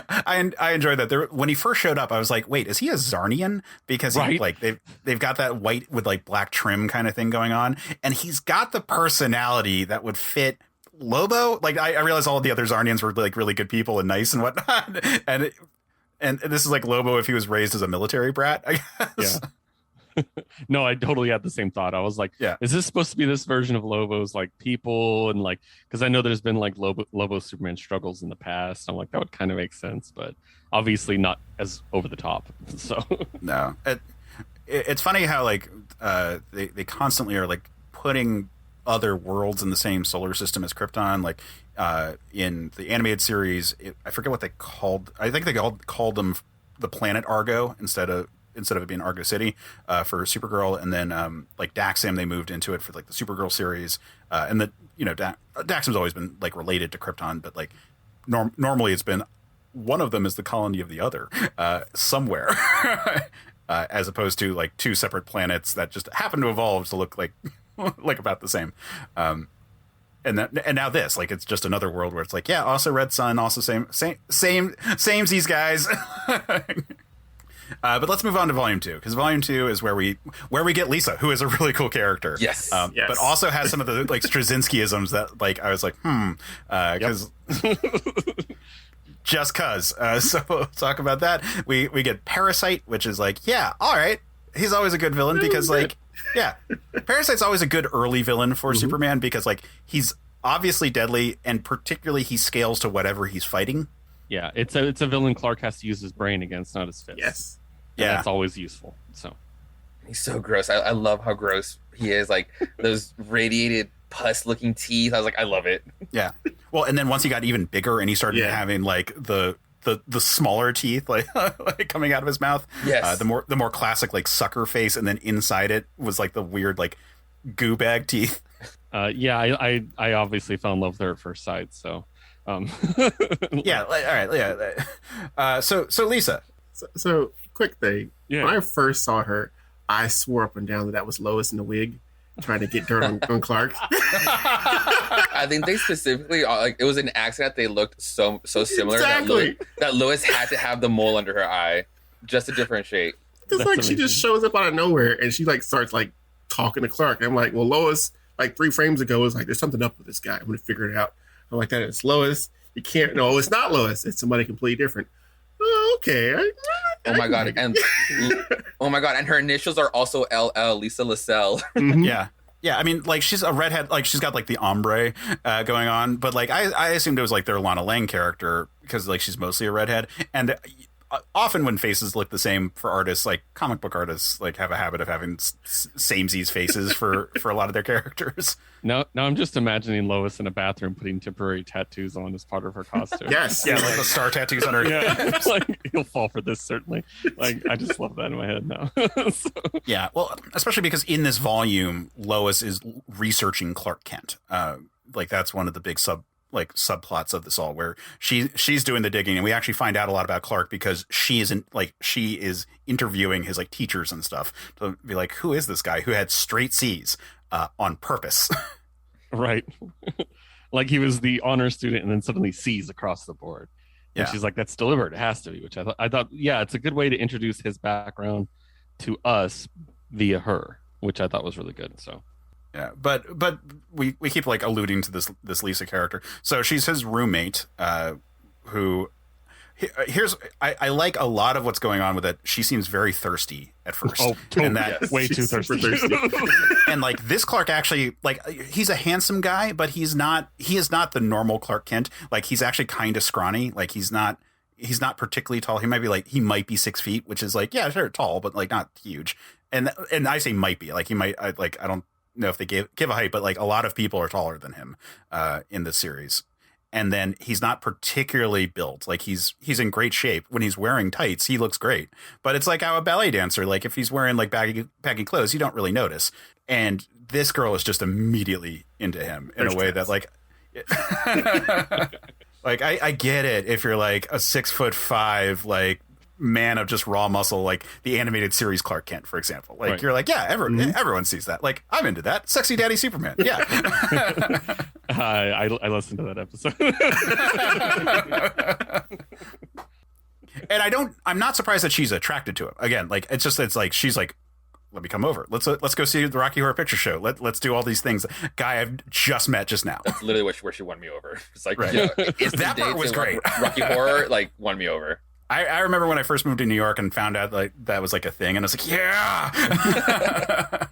I enjoyed that. When he first showed up, I was like, wait, is he a Zarnian? Because he, like they've got that white with like black trim kind of thing going on, and he's got the personality that would fit Lobo. Like, I realized all of the other Zarnians were like really good people and nice and whatnot, and this is like Lobo if he was raised as a military brat, I guess. Yeah. No, I totally had the same thought. I was like, is this supposed to be this version of Lobo's like people? And like, because I know there's been like Lobo Superman struggles in the past. I'm like, that would kind of make sense, but obviously not as over the top. So no, it's funny how like they constantly are like putting other worlds in the same solar system as Krypton. Like in the animated series, I forget what they called. I think they called them the planet Argo instead of it being Argo City for Supergirl, and then like Daxam, they moved into it for like the Supergirl series, and that, you know, Daxam's always been like related to Krypton, but like normally it's been one of them is the colony of the other somewhere, as opposed to like two separate planets that just happen to evolve to look like like about the same. And now this, like, it's just another world where it's like, yeah, also Red Sun, also same these guys. But let's move on to Volume 2, because Volume 2 is where we get Lisa, who is a really cool character. Yes. Yes. But also has some of the like Straczynski-isms that like I was like, because just cuz. So we'll talk about that. We get Parasite, which is like, yeah, all right. He's always a good villain because like, yeah, Parasite's always a good early villain for Superman because like he's obviously deadly and particularly he scales to whatever he's fighting. Yeah, it's a villain Clark has to use his brain against, not his fist. Yes. And that's always useful. So He's so gross. I love how gross he is. Like those radiated pus-looking teeth. I was like, I love it. Yeah. Well, and then once he got even bigger and he started having like the smaller teeth like like coming out of his mouth. Yes. The more classic like sucker face, and then inside it was like the weird like goo bag teeth. I obviously fell in love with her at first sight. So Yeah. All right. Yeah. So Lisa. So quick thing. Yeah. When I first saw her, I swore up and down that was Lois in the wig trying to get dirt on Clark. I think they specifically like it was an accident. They looked so similar Exactly. that Lois had to have the mole under her eye just to differentiate. Because like amazing. she just shows up out of nowhere and she like starts like talking to Clark. And I'm like, well, Lois like 3 frames ago was like, there's something up with this guy. I'm gonna figure it out. I'm like, that is Lois. You can't. No, it's not Lois. It's somebody completely different. Oh, okay. Oh my god! And oh my god! And her initials are also LL, Lisa LaSalle. Mhm. Yeah. Yeah, I mean, like, she's a redhead, like, she's got, like, the ombre going on, but, like, I assumed it was, like, their Lana Lang character, because, like, she's mostly a redhead, and often when faces look the same for artists, like, comic book artists, like, have a habit of having samesies faces for a lot of their characters. now I'm just imagining Lois in a bathroom putting temporary tattoos on as part of her costume. Yes. Yeah, like the star tattoos on her. Yeah, like he'll fall for this certainly. Like I just love that in my head now. So, Yeah, well, especially because in this volume, Lois is researching Clark Kent. Like that's one of the big subplots of this all, where she's doing the digging, and we actually find out a lot about Clark because she is interviewing his like teachers and stuff to be like, who is this guy who had straight C's on purpose? right. Like he was the honor student and then suddenly C's across the board. And Yeah. she's like, that's deliberate. It has to be, which I thought, yeah, it's a good way to introduce his background to us via her, which I thought was really good. So Yeah, but we keep like alluding to this Lisa character. So she's his roommate, who I like a lot of what's going on with it. She seems very thirsty at first. Oh, totally. And that, Yes. way She's too super thirsty. and like this Clark actually, like, he's a handsome guy, but he is not the normal Clark Kent. Like he's actually kind of scrawny. Like he's not particularly tall. He might be 6 feet, which is like, yeah, sure, tall, but like not huge. And I say might be, like he might, I don't know if they give a height, but like a lot of people are taller than him in this series. And then he's not particularly built. Like he's in great shape. When he's wearing tights, he looks great. But it's like how a ballet dancer, like if he's wearing like baggy clothes, you don't really notice. And this girl is just immediately into him in a way that like, like I get it if you're like a 6'5" like man of just raw muscle, like the animated series Clark Kent, for example. Like Right. you're like, yeah, everyone sees that. Like I'm into that. Sexy Daddy Superman. Yeah. I listened to that episode. And I'm not surprised that she's attracted to him. Again, like it's like she's like, let me come over. Let's go see the Rocky Horror Picture Show. Let's do all these things. Guy I've just met just now. That's literally where she won me over. It's like, Right. yeah, That part was great. Rocky Horror like won me over. I remember when I first moved to New York and found out like that was like a thing, and I was like, yeah.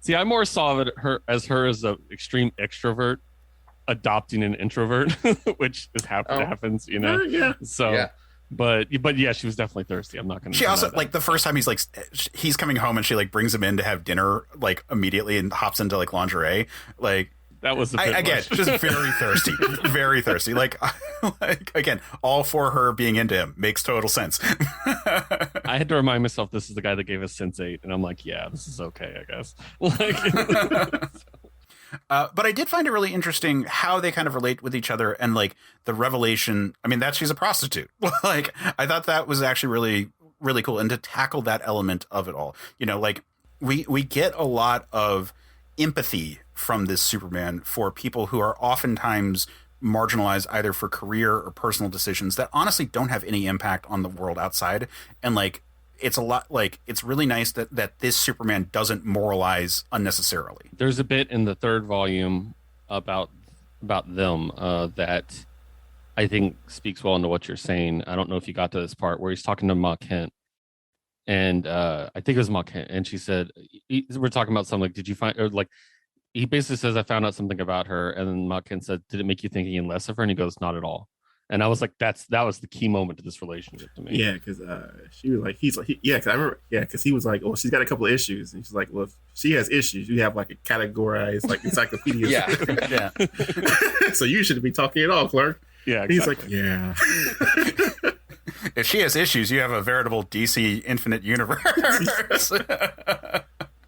See, I more saw her as an extreme extrovert adopting an introvert, which happens, you know. Yeah. So, Yeah. but yeah, she was definitely thirsty. I'm not gonna. She deny also that. like the first time he's coming home and she like brings him in to have dinner like immediately and hops into like lingerie. Like that was a bit again, much. just very thirsty, very thirsty. Like again, all for her being into him makes total sense. I had to remind myself this is the guy that gave us Sense8, and I'm like, yeah, this is okay, I guess. Like, But I did find it really interesting how they kind of relate with each other and like the revelation. I mean, that she's a prostitute. Like I thought that was actually really, really cool. And to tackle that element of it all, you know, like we get a lot of empathy from this Superman for people who are oftentimes marginalized either for career or personal decisions that honestly don't have any impact on the world outside. And like it's a lot like it's really nice that this Superman doesn't moralize unnecessarily. There's a bit in the third volume about them that I think speaks well into what you're saying. I don't know if you got to this part where he's talking to Ma Kent, and I think it was Ma Kent, and she said, "We're talking about something like, did you find?" Or like, he basically says, "I found out something about her," and then Ma Kent said, "Did it make you think any less of her?" And he goes, "Not at all." And I was like, that was the key moment to this relationship to me. Yeah, because she was like, because I remember, because he was like, oh, she's got a couple of issues, and she's like, well, if she has issues, you have like a categorized like encyclopedia. Yeah. So you shouldn't be talking at all, Clark. Yeah, exactly. He's like, yeah. If she has issues, you have a veritable DC Infinite Universe.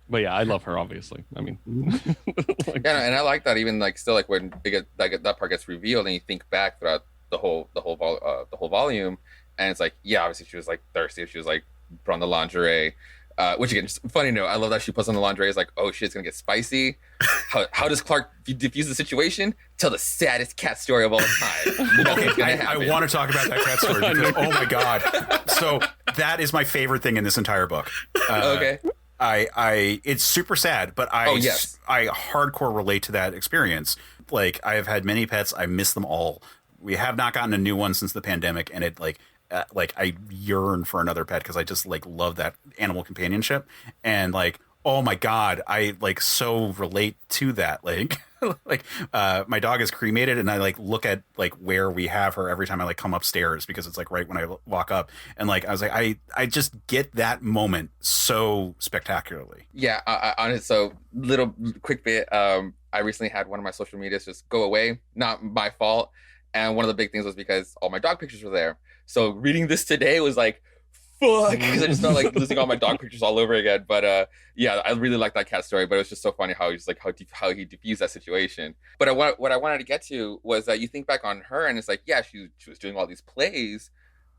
But yeah, I love her, obviously. I mean, and I like that. Even like still, like when that part gets revealed, and you think back throughout the whole volume, and it's like, yeah, obviously she was like thirsty. She was like put on the lingerie, which again, just funny note. I love that she puts on the lingerie. It's like, oh shit, it's gonna get spicy. How does Clark diffuse the situation? Tell the saddest cat story of all time. Okay, I want to talk about that cat story because oh my god, so that is my favorite thing in this entire book. Okay. I it's super sad, but I hardcore relate to that experience. Like, I have had many pets. I miss them all. We have not gotten a new one since the pandemic, and it like I yearn for another pet because I just like love that animal companionship. And like, oh my god, I like so relate to that. Like my dog is cremated, and I like look at like where we have her every time I like come upstairs because it's like right when I walk up, and like I was like I just get that moment so spectacularly. Yeah, honestly, so little quick bit. I recently had one of my social medias just go away, not my fault. And one of the big things was because all my dog pictures were there. So reading this today was like, fuck, because I just felt like losing all my dog pictures all over again. But yeah, I really like that cat story. But it was just so funny how he's like how he diffused that situation. But what I wanted to get to was that you think back on her, and it's like, yeah, she was doing all these plays,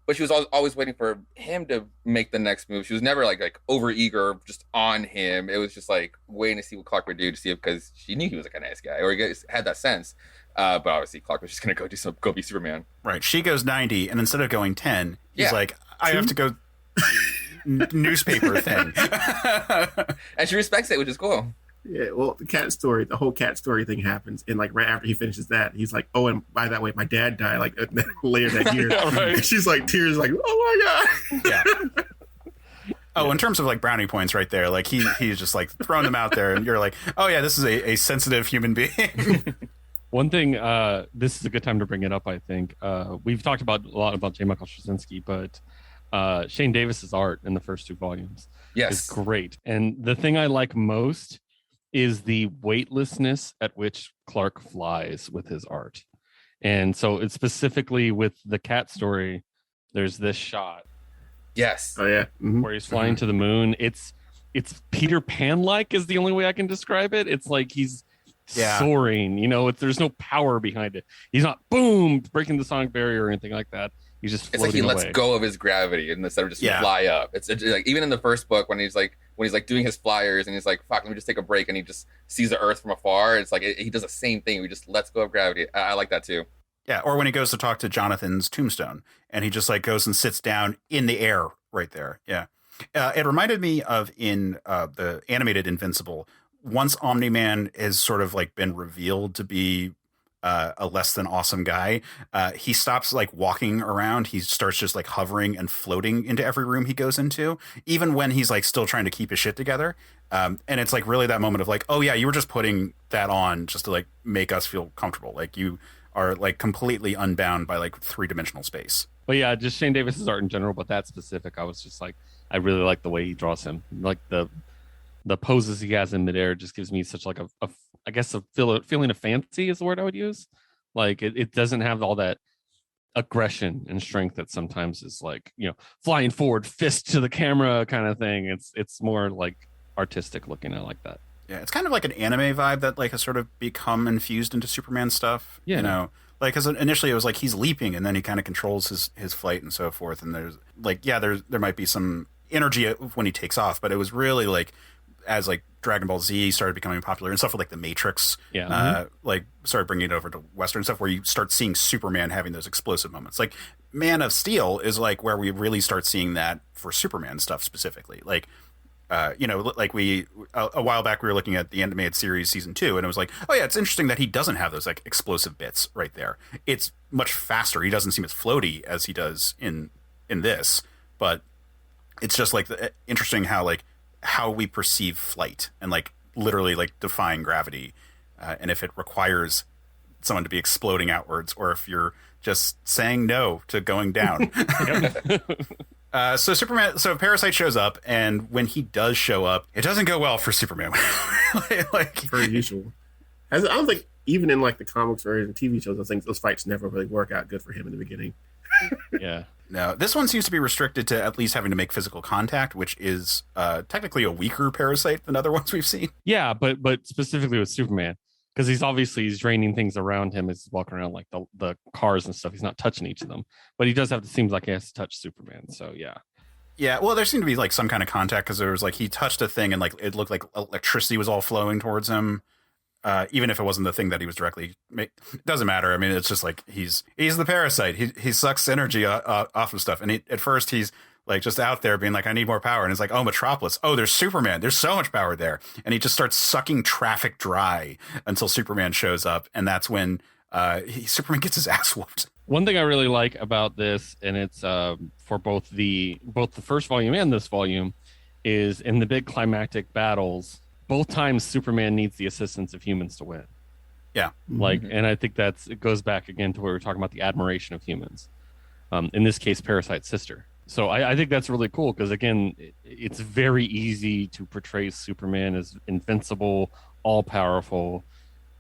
but she was always waiting for him to make the next move. She was never like over eager, just on him. It was just like waiting to see what Clark would do to see if, because she knew he was like a nice guy, or he had that sense. But obviously Clark was just gonna go be Superman. Right. She goes 90, and instead of going 10, he's like, I have to go newspaper thing. And she respects it, which is cool. Yeah, well, the whole cat story thing happens, and like right after he finishes that, he's like, "Oh, and by that way, my dad died like later that year." Yeah, right. And she's like, tears, like, "Oh my god!" Yeah. Oh, in terms of like brownie points, right there, like he's just like throwing them out there, and you're like, "Oh yeah, this is a sensitive human being." One thing, this is a good time to bring it up, I think. We've talked a lot about J. Michael Straczynski, but Shane Davis's art in the first two volumes is great. And the thing I like most is the weightlessness at which Clark flies with his art. And so it's specifically with the cat story, there's this shot. Yes. Oh yeah. Mm-hmm. Where he's flying to the moon. It's Peter Pan-like is the only way I can describe it. It's like he's soaring, there's no power behind it. He's not boom breaking the sonic barrier or anything like that. He's just floating like he lets away. go of his gravity instead of just fly up. It's like even in the first book when he's doing his flyers and he's like, fuck, let me just take a break, and he just sees the earth from afar. It's like he does the same thing. He just lets go of gravity. I like that too. Yeah, or when he goes to talk to Jonathan's tombstone, and he just like goes and sits down in the air right there. Yeah, it reminded me of in the animated Invincible. Once Omni-Man has sort of like been revealed to be a less than awesome guy, he stops like walking around. He starts just like hovering and floating into every room he goes into, even when he's like still trying to keep his shit together. And it's like really that moment of like, oh yeah, you were just putting that on just to like make us feel comfortable. Like you are like completely unbound by like 3-dimensional space. But yeah, just Shane Davis's art in general, but that specific, I was just like, I really like the way he draws him. Like the poses he has in midair just gives me such like a feeling of fancy is the word I would use. Like it doesn't have all that aggression and strength that sometimes is like, flying forward, fist to the camera kind of thing. It's more like artistic looking. I like that. Yeah, it's kind of like an anime vibe that like has sort of become infused into Superman stuff. Yeah. Like, because initially it was like he's leaping and then he kind of controls his flight and so forth. And there's like, there might be some energy when he takes off, but it was really like, as like Dragon Ball Z started becoming popular and stuff with like the Matrix, like started bringing it over to Western stuff where you start seeing Superman having those explosive moments. Like Man of Steel is like where we really start seeing that for Superman stuff specifically. Like, like a while back we were looking at the animated series season 2, and it was like, oh yeah, it's interesting that he doesn't have those like explosive bits right there. It's much faster. He doesn't seem as floaty as he does in this, but it's just like interesting how we perceive flight and like literally like defying gravity, and if it requires someone to be exploding outwards or if you're just saying no to going down. So Parasite shows up, and when he does show up, it doesn't go well for Superman. like per usual. I don't think even in like the comics or in TV shows, I think those fights never really work out good for him in the beginning. Yeah. No, this one seems to be restricted to at least having to make physical contact, which is technically a weaker Parasite than other ones we've seen. Yeah, but specifically with Superman, because he's draining things around him as he's walking around, like the cars and stuff. He's not touching each of them, but he does have to. Seems like he has to touch Superman. So yeah. Yeah, well, there seemed to be like some kind of contact because there was like he touched a thing and like it looked like electricity was all flowing towards him. Even if it wasn't the thing that he was directly it doesn't matter. I mean, it's just like he's the Parasite. He sucks energy off of stuff. And at first he's like just out there being like, I need more power. And it's like, oh, Metropolis. Oh, there's Superman. There's so much power there. And he just starts sucking traffic dry until Superman shows up. And that's when Superman gets his ass whooped. One thing I really like about this, and it's for both the first volume and this volume, is in the big climactic battles, both times Superman needs the assistance of humans to win. Yeah. Like, and I think it goes back again to where we're talking about the admiration of humans. In this case, Parasite's sister. So I think that's really cool because, again, it's very easy to portray Superman as invincible, all-powerful,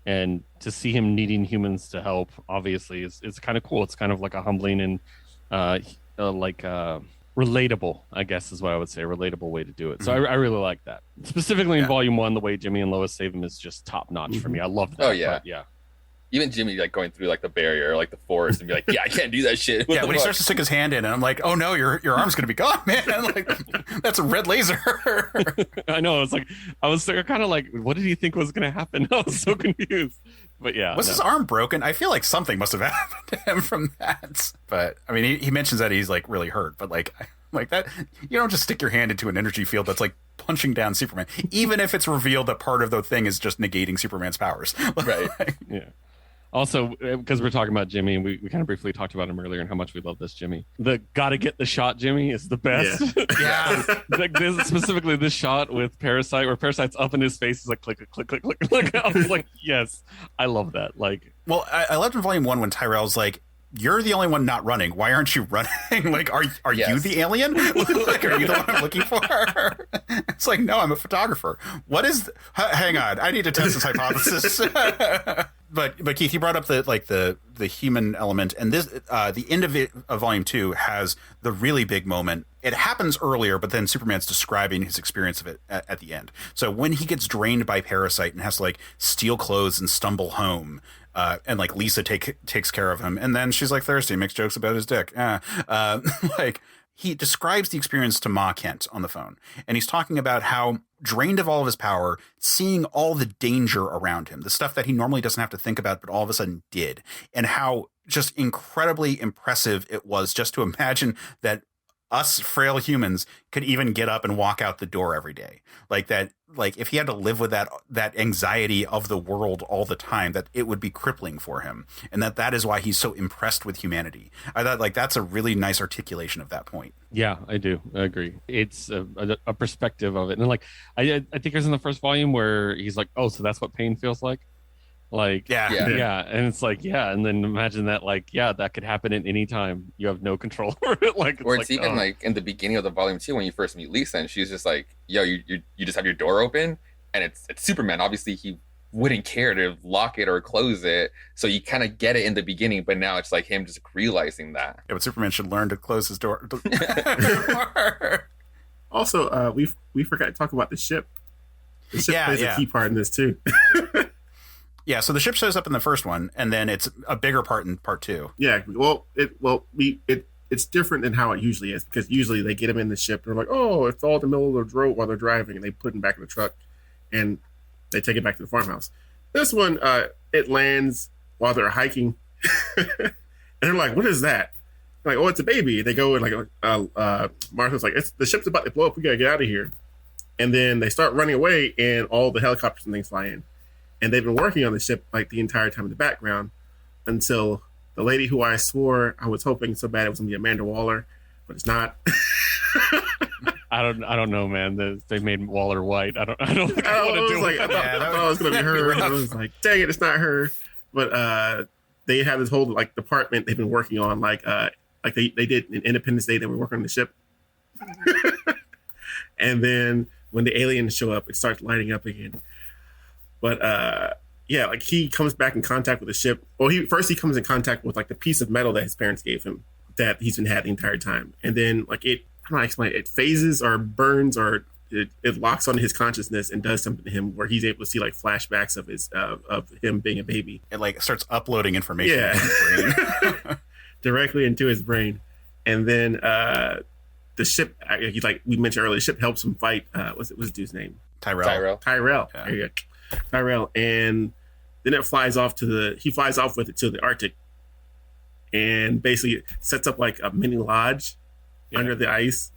and to see him needing humans to help, obviously, is kind of cool. It's kind of like a humbling and relatable, I guess is what I would say, a relatable way to do it. So I really like that. Specifically in Volume 1, the way Jimmy and Lois save him is just top-notch for me. I love that. Oh, yeah. But, yeah. Even Jimmy like going through like the barrier or like the forest and be like, yeah, I can't do that shit. Yeah, when he starts to stick his hand in, and I'm like, oh no, your arm's gonna be gone, man. Like, that's a red laser. I know. It's like I was kind of like, what did he think was gonna happen? I was so confused. But yeah, was his arm broken? I feel like something must have happened to him from that. But I mean, he mentions that he's like really hurt, but like that, you don't just stick your hand into an energy field that's like punching down Superman, even if it's revealed that part of the thing is just negating Superman's powers. Right. Yeah. Also, because we're talking about Jimmy, and we kind of briefly talked about him earlier and how much we love this Jimmy. The gotta get the shot Jimmy is the best. Yeah. Specifically this shot with Parasite, where Parasite's up in his face, is like click, click, click, click, click. I was like, yes, I love that. Like, well, I loved in Volume 1 when Tyrell's like, you're the only one not running. Why aren't you running? Like, are you the alien? Like, are you the one I'm looking for? It's like, no, I'm a photographer. What is? Hang on, I need to test this hypothesis. But Keith, you brought up the human element, and this the end of Volume 2 has the really big moment. It happens earlier, but then Superman's describing his experience of it at the end. So when he gets drained by Parasite and has to like steal clothes and stumble home. And like Lisa takes care of him, and then she's like thirsty, makes jokes about his dick. Like he describes the experience to Ma Kent on the phone, and he's talking about how drained of all of his power, seeing all the danger around him, the stuff that he normally doesn't have to think about, but all of a sudden did, and how just incredibly impressive it was just to imagine that us frail humans could even get up and walk out the door every day. Like that, like if he had to live with that anxiety of the world all the time, that it would be crippling for him. And that is why he's so impressed with humanity. I thought like that's a really nice articulation of that point. Yeah, I do. I agree. It's a perspective of it. And like, I think it was in the first volume where he's like, oh, so that's what pain feels like. Like, yeah. And it's like, yeah. And then imagine that, like, yeah, that could happen at any time. You have no control over it. Like, or it's like, even like in the beginning of the Volume 2 when you first meet Lisa, and she's just like, yo, you just have your door open, and it's Superman. Obviously, he wouldn't care to lock it or close it. So you kind of get it in the beginning, but now it's like him just realizing that. Yeah, but Superman should learn to close his door. Also, we forgot to talk about the ship. The ship plays a key part in this too. Yeah, so the ship shows up in the first one, and then it's a bigger part in part 2. Yeah, it's different than how it usually is, because usually they get him in the ship, they're like, oh, it's all in the middle of the road while they're driving, and they put him back in the truck. and they take it back to the farmhouse. This one, it lands while they're hiking, and they're like, "What is that?" They're like, "Oh, it's a baby." They go and Martha's like, "The ship's about to blow up. We gotta get out of here." And then they start running away, and all the helicopters and things fly in. And they've been working on the ship like the entire time in the background until the lady who I swore I was hoping so bad it was gonna be Amanda Waller, but it's not. I don't know, man. They made Waller white. I don't think I want to do it. I thought it was gonna be her. I was like, dang it, it's not her. But they have this whole like department they've been working on, like they did in Independence Day. They were working on the ship, and then when the aliens show up, it starts lighting up again. But yeah, like he comes back in contact with the ship. Well, he comes in contact with like the piece of metal that his parents gave him that he's been had the entire time, and then like I don't know how to explain it. It phases or burns or it locks onto his consciousness and does something to him where he's able to see like flashbacks of his of him being a baby. It like starts uploading information into his brain. Directly into his brain, and then the ship, like we mentioned earlier, the ship helps him fight. What's the dude's name? Tyrell. Yeah. There you go. Tyrell, and then it flies off he flies off with it to the Arctic, and basically sets up like a mini lodge under the ice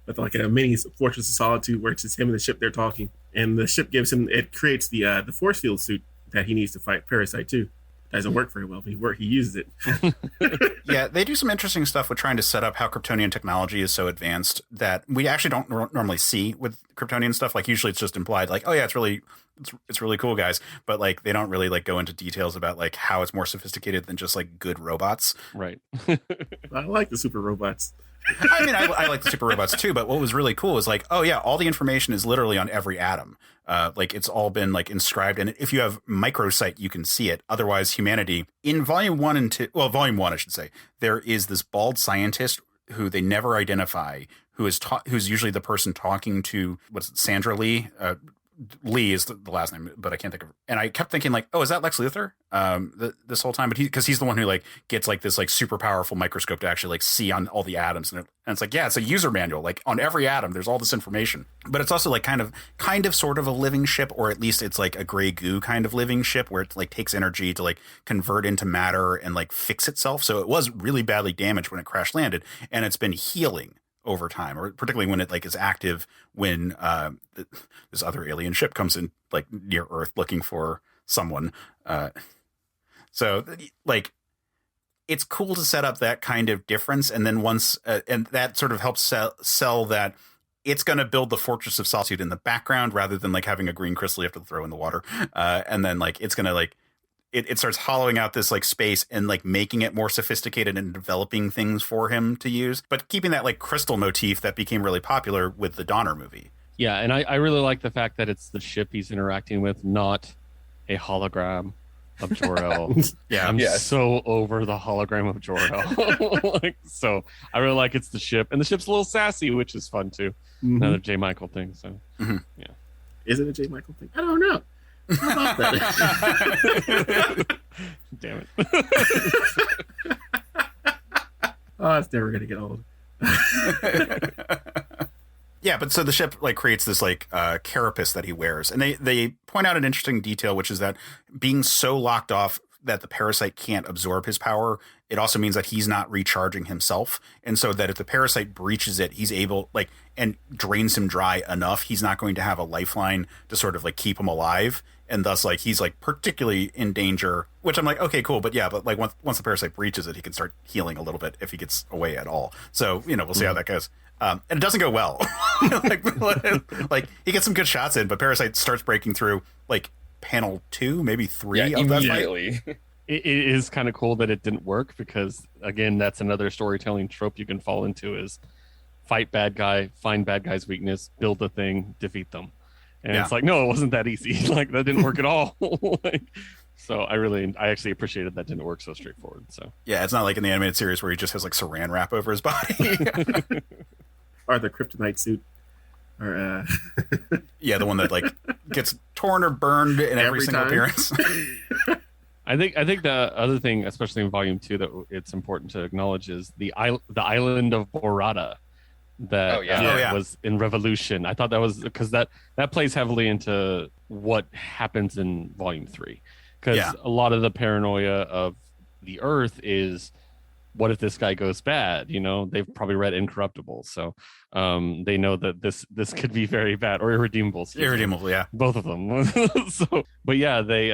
with like a mini fortress of solitude where it's just him and the ship there talking, and the ship creates the force field suit that he needs to fight Parasite too. Doesn't work very well, but he uses it. Yeah, they do some interesting stuff with trying to set up how Kryptonian technology is so advanced that we actually don't normally see with Kryptonian stuff. Like usually it's just implied, like, oh yeah, it's really cool, guys. But like they don't really like go into details about like how it's more sophisticated than just like good robots. Right. I like the super robots. I mean, I like the super robots too, but what was really cool is like, oh yeah, all the information is literally on every atom. Like it's all been like inscribed, and if you have microsight, you can see it. Otherwise, humanity in volume 1 and 2, well, volume 1, I should say, there is this bald scientist who they never identify, who's usually the person talking to Sandra Lee. Lee is the last name, but I can't think of. And I kept thinking like, oh, is that Lex Luthor? This whole time, but because he's the one who like gets like this like super powerful microscope to actually like see on all the atoms, and it's like, yeah, it's a user manual. Like on every atom, there's all this information. But it's also like kind of sort of a living ship, or at least it's like a gray goo kind of living ship where it like takes energy to like convert into matter and like fix itself. So it was really badly damaged when it crash landed, and it's been healing over time, or particularly when it like is active when this other alien ship comes in like near Earth looking for someone. So like it's cool to set up that kind of difference, and then once and that sort of helps sell that it's going to build the Fortress of Solitude in the background rather than like having a green crystal you have to throw in the water, and then like it's going to like it starts hollowing out this like space and like making it more sophisticated and developing things for him to use, but keeping that like crystal motif that became really popular with the Donner movie. Yeah, and I really like the fact that it's the ship he's interacting with, not a hologram of Jor-El. Yeah, I'm so over the hologram of Jor-El. Like, so I really like it's the ship, and the ship's a little sassy, which is fun too. Mm-hmm. Another J. Michael thing. So yeah, is it a J. Michael thing? I don't know. How about that? Damn it. Oh, it's never gonna get old. Yeah, but so the ship like creates this like carapace that he wears, and they point out an interesting detail, which is that being so locked off that the parasite can't absorb his power, it also means that he's not recharging himself, and so that if the parasite breaches it, he's able like and drains him dry enough, he's not going to have a lifeline to sort of like keep him alive, and thus like he's like particularly in danger. Which I'm like, okay, cool, but yeah, but like once the parasite breaches it, he can start healing a little bit if he gets away at all. So we'll see how that goes. And it doesn't go well. like he gets some good shots in, but Parasite starts breaking through like panel 2, maybe 3 of that fight. It is kind of cool that it didn't work, because again, that's another storytelling trope you can fall into is fight bad guy, find bad guy's weakness, build the thing, defeat them. And it's like, no, it wasn't that easy. Like that didn't work at all. So I actually appreciated that didn't work so straightforward. So yeah, it's not like in the animated series where he just has like saran wrap over his body. Or the kryptonite suit. Or yeah, the one that like gets torn or burned in every single appearance. I think the other thing, especially in volume 2, that it's important to acknowledge is the island of Borata. that yeah. was in Revolution. I thought that was because that plays heavily into what happens in Volume 3, because a lot of the paranoia of the Earth is, what if this guy goes bad? You know, they've probably read Incorruptible, so they know that this could be very bad, or Irredeemable. Irredeemable, yeah, both of them. So, but yeah, they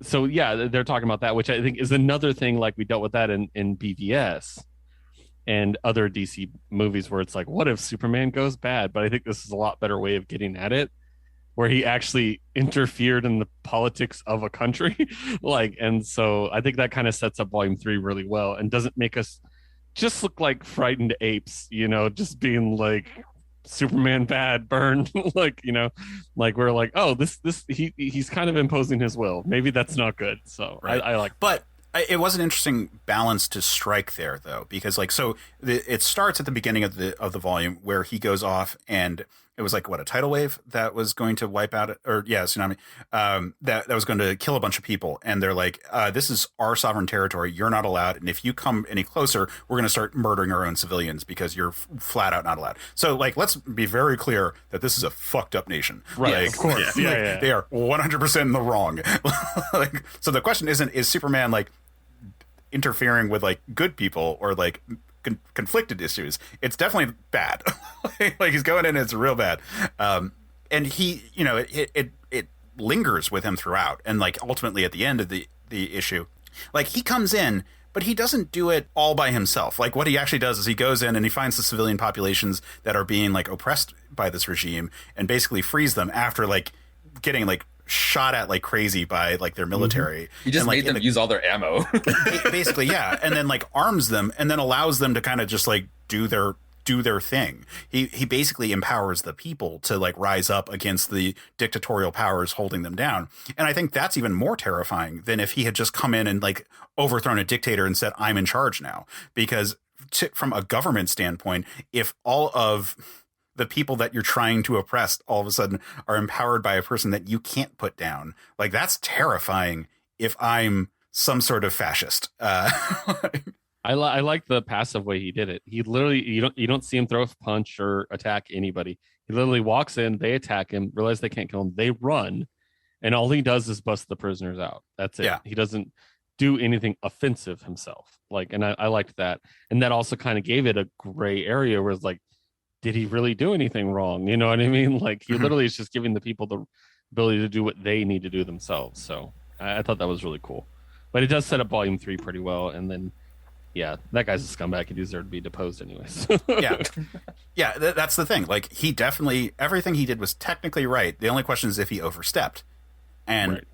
they're talking about that, which I think is another thing. Like, we dealt with that in BVS and other DC movies, where it's like, what if Superman goes bad? But I think this is a lot better way of getting at it, where he actually interfered in the politics of a country. Like, and so I think that kind of sets up Volume 3 really well, and doesn't make us just look like frightened apes, you know, just being like, Superman bad, burn. Like, you know, like we're like, oh, he's kind of imposing his will. Maybe that's not good. So right. I like, but it was an interesting balance to strike there, though, because like, so it starts at the beginning of the volume where he goes off, and it was like, what, a tidal wave that was going to wipe out, tsunami, that was going to kill a bunch of people. And they're like, this is our sovereign territory. You're not allowed. And if you come any closer, we're going to start murdering our own civilians because you're flat out not allowed. So like, let's be very clear that this is a fucked up nation. Right. Like, of course. Yeah. They are 100% in the wrong. Like, so the question is Superman like interfering with like good people or like conflicted issues? It's definitely bad. Like, he's going in, it's real bad. And he, you know, it lingers with him throughout, and like ultimately at the end of the issue, like, he comes in, but he doesn't do it all by himself. Like, what he actually does is he goes in and he finds the civilian populations that are being like oppressed by this regime, and basically frees them after like getting like shot at like crazy by like their military. He just made them use all their ammo. Basically, yeah. And then like arms them, and then allows them to kind of just like do their thing. He basically empowers the people to like rise up against the dictatorial powers holding them down. And I think that's even more terrifying than if he had just come in and like overthrown a dictator and said, I'm in charge now. Because from a government standpoint, if all of the people that you're trying to oppress all of a sudden are empowered by a person that you can't put down, like, that's terrifying if I'm some sort of fascist. I like the passive way he did it. He literally, you don't see him throw a punch or attack anybody. He literally walks in, they attack him, realize they can't kill him, they run, and all he does is bust the prisoners out. That's it. Yeah. He doesn't do anything offensive himself. Like, and I liked that. And that also kind of gave it a gray area where it's like, did he really do anything wrong? You know what I mean? Like, he literally is just giving the people the ability to do what they need to do themselves. So I thought that was really cool. But it does set up Volume 3 pretty well. And then, yeah, that guy's a scumbag. He deserved to be deposed anyways. Yeah, that's the thing. Like, he definitely, everything he did was technically right. The only question is if he overstepped. And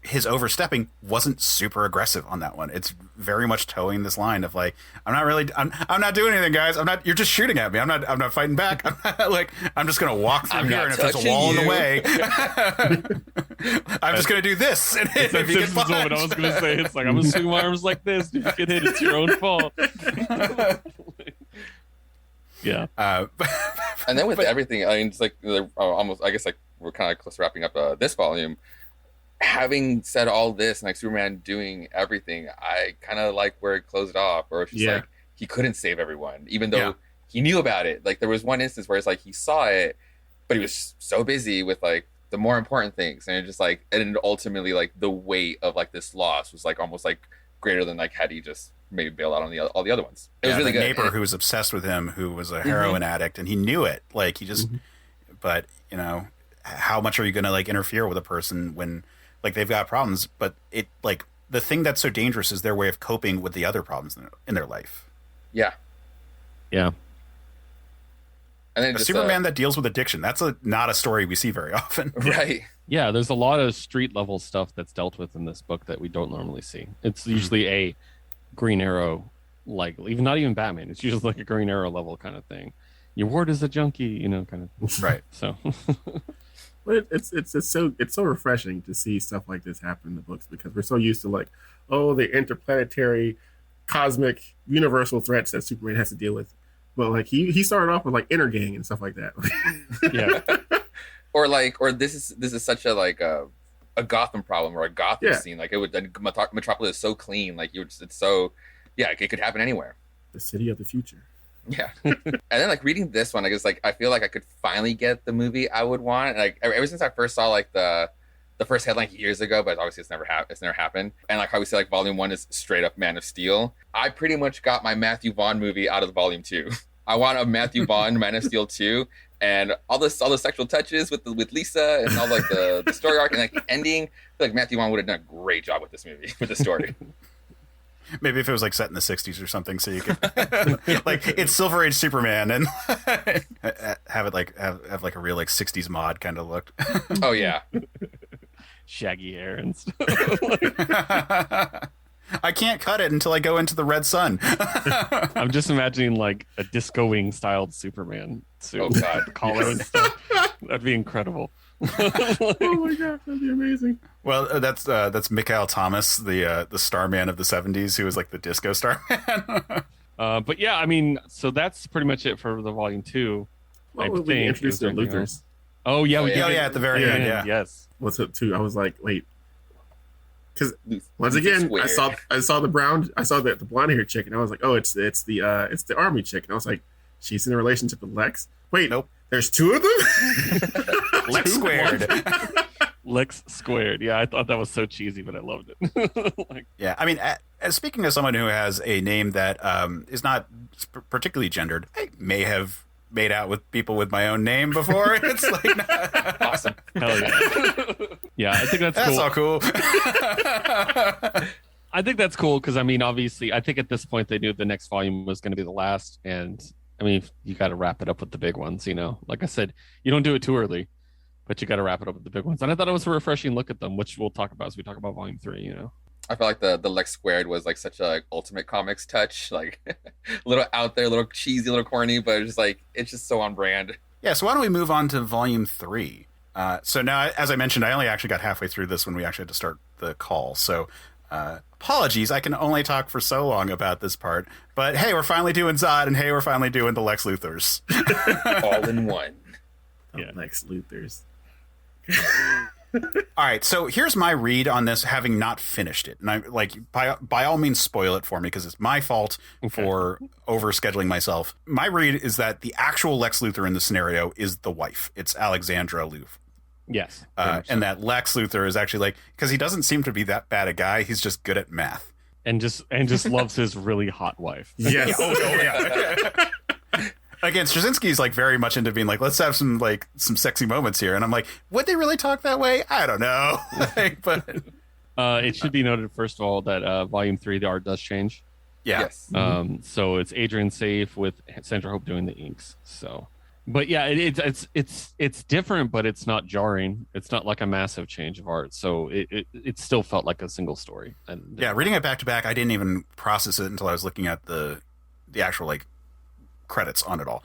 his overstepping wasn't super aggressive on that one. It's very much towing this line of like, I'm not doing anything, guys. You're just shooting at me. I'm not fighting back. I'm just going to walk through here, and if there's a wall in the way, I'm just going to do this. And if you get what I was going to say, it's like, I'm going to swing my arms like this. If you get hit, it's your own fault. Yeah. And then with everything, I mean, it's like almost, I guess, like, we're kind of close to wrapping up this volume. Having said all this, and like Superman doing everything, I kind of like where it closed off, or it's just like he couldn't save everyone, even though he knew about it. Like, there was one instance where it's like he saw it, but he was so busy with like the more important things, and it just like, and ultimately like the weight of like this loss was like almost like greater than like had he just maybe bailed out on all the other ones. It was really good. Neighbor who was obsessed with him, who was a heroin addict, and he knew it. Like, he just, but you know, how much are you going to like interfere with a person when like they've got problems? But it, like, the thing that's so dangerous is their way of coping with the other problems in their life. Yeah. And then a Superman that deals with addiction, that's not a story we see very often. Right. Yeah, there's a lot of street level stuff that's dealt with in this book that we don't normally see. It's usually a Green Arrow, like, even not even Batman. It's usually like a Green Arrow level kind of thing. Your ward is a junkie, you know, kind of. Right. So But it's so refreshing to see stuff like this happen in the books, because we're so used to like, oh, the interplanetary, cosmic, universal threats that Superman has to deal with. But like he started off with like Intergang and stuff like that. yeah. or this is such a like a Gotham problem, or a Gotham scene. Like, it would, Metropolis is so clean. Like, it's so, it could happen anywhere. The city of the future. Yeah. And then like reading this one, I guess like I feel like I could finally get the movie I would want. Like ever since I first saw like the first headline years ago, but obviously it's never happened. And like how we say like volume 1 is straight up Man of Steel. I pretty much got my Matthew Vaughn movie out of the volume 2. I want a Matthew Vaughn Man of Steel 2, and all the sexual touches with Lisa and all like the story arc and like the ending. I feel like Matthew Vaughn would have done a great job with this movie, with the story. Maybe if it was like set in the 60s or something, so you could like it's Silver Age Superman and have it like have like a real like 60s mod kind of look. Oh yeah. Shaggy hair and stuff. I can't cut it until I go into the red sun. I'm just imagining like a disco wing styled Superman suit. Oh god, collar and stuff. That'd be incredible. Oh my god, that'd be amazing. Well, that's Mikhail Thomas, the Starman of the 70s, who was like the disco Starman. But yeah, I mean, so that's pretty much it for the volume 2. What would we introduce the Luthers? Oh yeah, we did. Oh yeah, at the very end. Yeah. Yes. What's up too? I was like, wait, because once again, I saw the blonde haired chick, and I was like, oh, it's the army chick, and I was like, she's in a relationship with Lex. Wait, nope. There's 2 of them. Lex squared. Lex squared. Yeah, I thought that was so cheesy, but I loved it. Yeah, I mean, speaking of someone who has a name that is not particularly gendered, I may have made out with people with my own name before. It's like awesome. Hell yeah. Yeah, I think that's cool. That's all cool. I think that's cool because I mean, obviously, I think at this point they knew the next volume was going to be the last, and I mean, you got to wrap it up with the big ones. You know, like I said, you don't do it too early, but you got to wrap it up with the big ones. And I thought it was a refreshing look at them, which we'll talk about as we talk about volume 3. You know. I felt like the Lex squared was like such a like ultimate comics touch, like a little out there, a little cheesy, a little corny, but it's just so on brand. Yeah, so why don't we move on to volume 3? So now, as I mentioned, I only actually got halfway through this when we actually had to start the call. So apologies, I can only talk for so long about this part. But hey, we're finally doing Zod, and hey, we're finally doing the Lex Luthers. All in one. Yeah. Lex Luthers. All right, so here's my read on this, having not finished it, and I like by all means spoil it for me because it's my fault for overscheduling myself. My read is that the actual Lex Luthor in the scenario is the wife. It's Alexandra Luth. Yes, and that Lex Luthor is actually like, because he doesn't seem to be that bad a guy. He's just good at math and just loves his really hot wife. Yes. Yeah. Again, Straczynski's like very much into being like, let's have some sexy moments here, and I'm like, would they really talk that way? I don't know. But it should be noted first of all that volume 3 the art does change. Yeah. Yes. So it's Adrian Safe with Sandra Hope doing the inks. So, but yeah, it's different, but it's not jarring. It's not like a massive change of art. So it still felt like a single story. And yeah, reading it back to back, I didn't even process it until I was looking at the actual like credits on it all.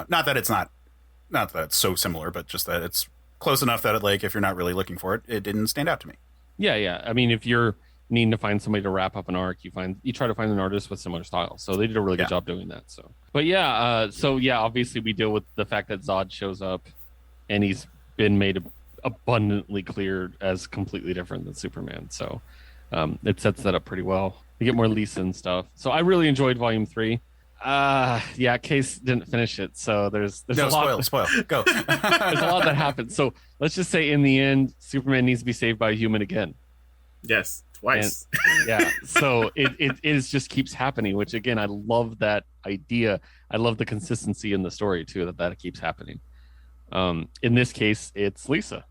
Not that it's so similar, but just that it's close enough that if you're not really looking for it, it didn't stand out to me. Yeah. I mean, if you're needing to find somebody to wrap up an arc, you try to find an artist with similar style. So they did a really good job doing that. So, but obviously we deal with the fact that Zod shows up, and he's been made abundantly clear as completely different than Superman. So it sets that up pretty well. You get more Lisa and stuff. So I really enjoyed volume 3. Case didn't finish it, so there's a lot. Spoil. Go. There's a lot that happens. So let's just say, in the end, Superman needs to be saved by a human again. Yes, twice. And, so it is just keeps happening. Which again, I love that idea. I love the consistency in the story too. That keeps happening. In this case, it's Lisa.